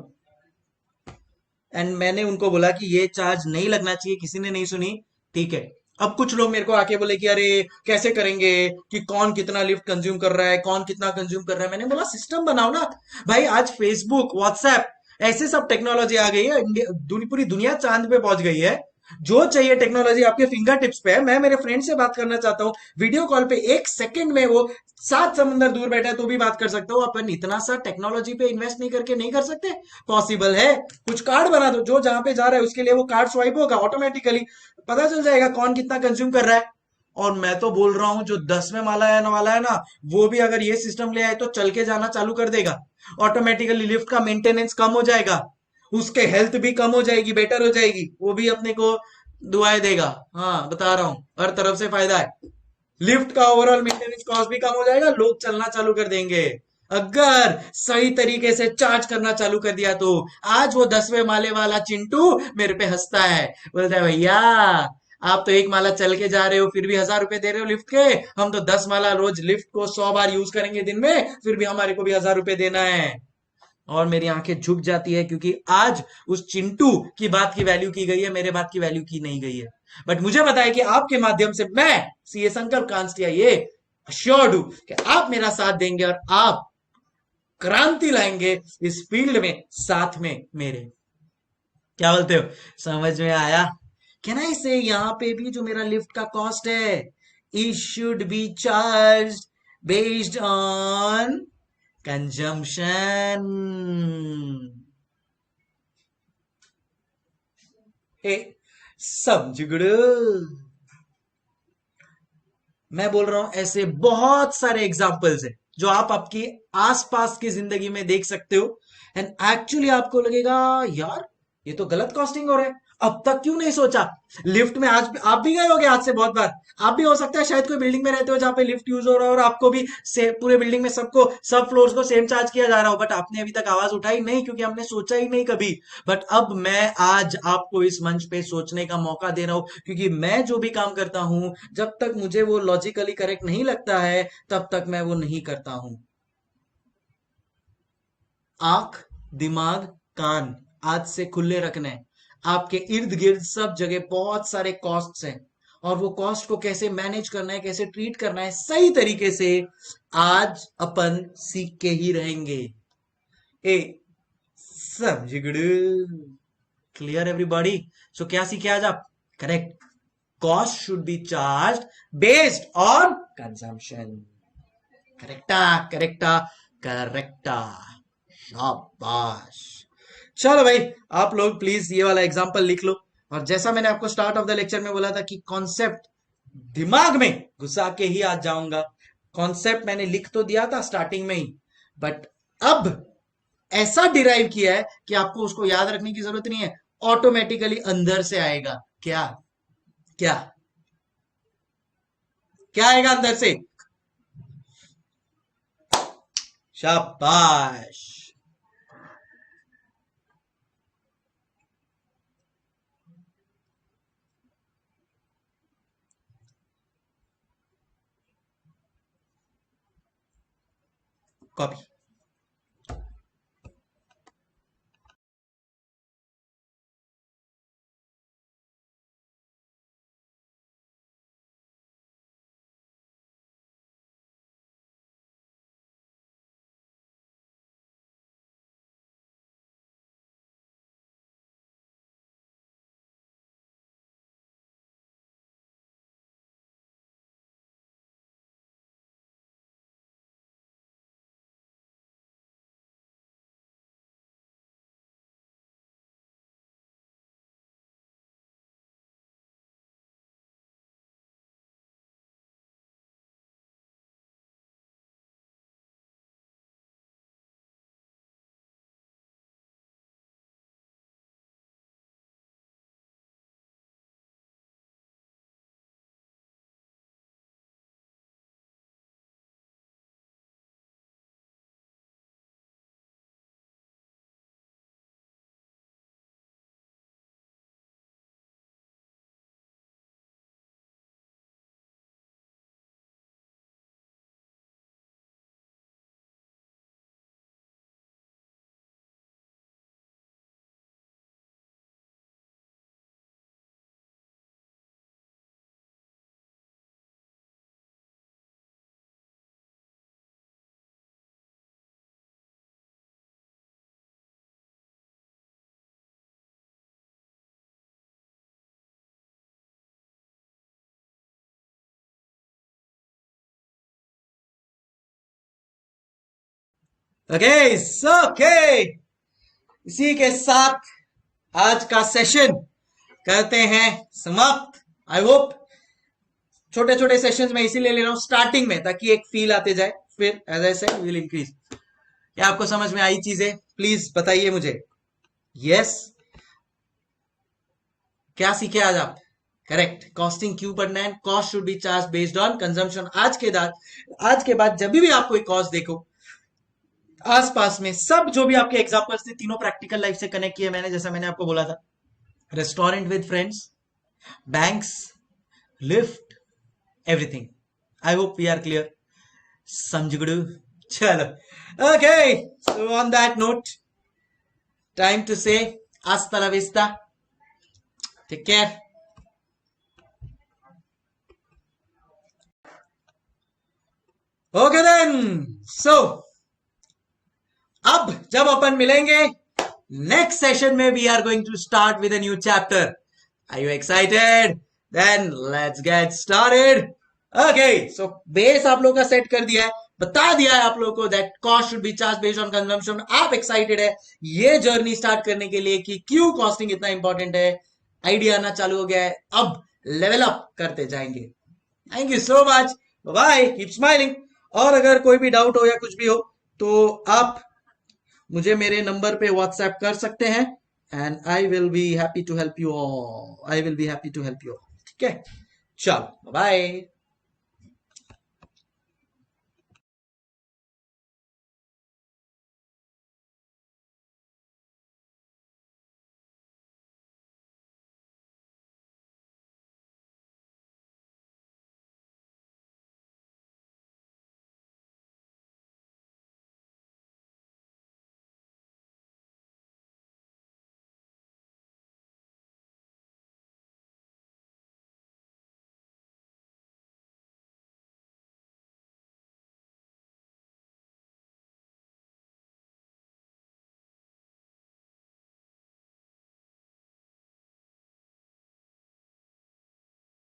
एंड मैंने उनको बोला कि ये चार्ज नहीं लगना चाहिए, किसी ने नहीं सुनी। ठीक है, अब कुछ लोग मेरे को आके बोले कि अरे कैसे करेंगे, कि कौन कितना लिफ्ट कंज्यूम कर रहा है, कौन कितना कंज्यूम कर रहा है। मैंने बोला सिस्टम बनाओ ना भाई, आज फेसबुक व्हाट्सएप ऐसे सब टेक्नोलॉजी आ गई है, पूरी दुनिया चांद पे पहुंच गई है। जो चाहिए टेक्नोलॉजी आपके फिंगर टिप्स पे है। मैं मेरे फ्रेंड से बात करना चाहता हूँ वीडियो कॉल पे, 1 सेकंड में वो 7 समंदर दूर बैठा है तो भी बात कर सकता हूँ। अपन इतना सा टेक्नोलॉजी पे इन्वेस्ट नहीं करके नहीं कर सकते? पॉसिबल है। कुछ कार्ड बना दो, जो जहां पे जा रहा है उसके लिए वो कार्ड स्वाइप होगा ऑटोमेटिकली, पता चल जाएगा कौन कितना कंज्यूम कर रहा है। और मैं तो बोल रहा हूं जो 10 में वाला है ना, वो भी अगर ये सिस्टम ले आए तो चल के जाना चालू कर देगा ऑटोमेटिकली। लिफ्ट का मेंटेनेंस कम हो जाएगा, उसके हेल्थ भी कम हो जाएगी, बेटर हो जाएगी, वो भी अपने को दुआएं देगा। हाँ बता रहा हूँ, हर तरफ से फायदा है। लिफ्ट का ओवरऑल मेंटेनेंस कॉस्ट भी कम हो जाएगा, लोग चलना चालू कर देंगे अगर सही तरीके से चार्ज करना चालू कर दिया तो। आज वो 10वें माले वाला चिंटू मेरे पे हंसता है, बोलता है भैया आप तो 1 माला चल के जा रहे हो फिर भी 1000 रुपए दे रहे हो लिफ्ट के, हम तो 10 माला रोज लिफ्ट को 100 बार यूज करेंगे दिन में, फिर भी हमारे को भी 1000 रुपए देना है। और मेरी आंखें झुक जाती है, क्योंकि आज उस चिंटू की बात की वैल्यू की गई है, मेरे बात की वैल्यू की नहीं गई है। बट मुझे पता है कि आपके माध्यम से मैं सीए संकल्प कांस्टिया ये अश्योर्ड हूं कि आप मेरा साथ देंगे और आप क्रांति लाएंगे इस फील्ड में साथ में मेरे। क्या बोलते हो? समझ में आया? कैन आई से यहाँ पे भी जो मेरा लिफ्ट का कॉस्ट है, it should be charge based on consumption. ए समझ गए? मैं बोल रहा हूं ऐसे बहुत सारे एग्जाम्पल्स है जो आप आपकी आसपास की जिंदगी में देख सकते हो, एंड एक्चुअली आपको लगेगा यार ये तो गलत कॉस्टिंग हो रहा है, अब तक क्यों नहीं सोचा। लिफ्ट में आज आप भी गए होगे आज से बहुत बार। आप भी हो सकता है शायद कोई बिल्डिंग में रहते हो जहां पे लिफ्ट यूज हो रहा है और आपको भी से पूरे बिल्डिंग में सबको सब फ्लोर्स को सेम चार्ज किया जा रहा हो, बट आपने अभी तक आवाज उठाई नहीं क्योंकि हमने सोचा ही नहीं कभी। बट अब मैं आज आपको इस मंच पे सोचने का मौका दे रहा हूं, क्योंकि मैं जो भी काम करता हूं जब तक मुझे वो लॉजिकली करेक्ट नहीं लगता है तब तक मैं वो नहीं करता हूं। आंख, दिमाग, कान आज से खुले रखने हैं। आपके इर्द गिर्द सब जगह बहुत सारे कॉस्ट्स हैं, और वो कॉस्ट को कैसे मैनेज करना है, कैसे ट्रीट करना है सही तरीके से, आज अपन सीख के ही रहेंगे। ए समझ गए? Clear everybody? सो क्या सीखे आज आप? Correct, cost should be charge based on consumption. करेक्टा, करेक्टा, करेक्टा। शाबाश। चलो भाई, आप लोग प्लीज ये वाला एग्जांपल लिख लो। और जैसा मैंने आपको स्टार्ट ऑफ द लेक्चर में बोला था कि कॉन्सेप्ट दिमाग में घुसा के ही आज जाऊंगा। कॉन्सेप्ट मैंने लिख तो दिया था स्टार्टिंग में ही, बट अब ऐसा डिराइव किया है कि आपको उसको याद रखने की जरूरत नहीं है, ऑटोमेटिकली अंदर से आएगा। क्या क्या क्या आएगा अंदर से? शाबाश। कॉपी। ओके, ओके, इसी के साथ आज का सेशन करते हैं समाप्त। आई होप छोटे छोटे सेशंस में इसीलिए ले रहा हूं स्टार्टिंग में, ताकि एक फील आते जाए, फिर as I said will increase. क्या आपको समझ में आई चीजें? प्लीज बताइए मुझे। यस, क्या सीखे आज आप? करेक्ट, कॉस्टिंग क्यों पढ़ना है? Cost should be charge based on consumption. आज के बाद जब भी आप कोई कॉस्ट देखो आसपास में, सब जो भी आपके एग्जांपल्स थे तीनों प्रैक्टिकल लाइफ से कनेक्ट किए मैंने, जैसा मैंने आपको बोला था। Restaurant with friends, banks, lift, everything. I hope we are clear. समझ गए? चलो, okay, so on that note, time to say hasta la vista, take care. Okay then, so अब जब अपन मिलेंगे नेक्स्ट सेशन में, we are going to start with a new chapter. Are you excited? Then let's get started. Okay, so बेस आप लोग का set कर दिया है, बता दिया है आप लोगों को that cost should be charge based on consumption. आप एक्साइटेड है ये जर्नी स्टार्ट करने के लिए कि क्यों कॉस्टिंग इतना इंपॉर्टेंट है? आइडिया आना चालू हो गया है, अब लेवल अप करते जाएंगे। Thank you so much, bye, keep smiling. और अगर कोई भी डाउट हो या कुछ भी हो तो आप मुझे मेरे नंबर पे व्हाट्सएप कर सकते हैं and I will be happy to help you all. I will be happy to help you all. ठीक है, चलो बाय।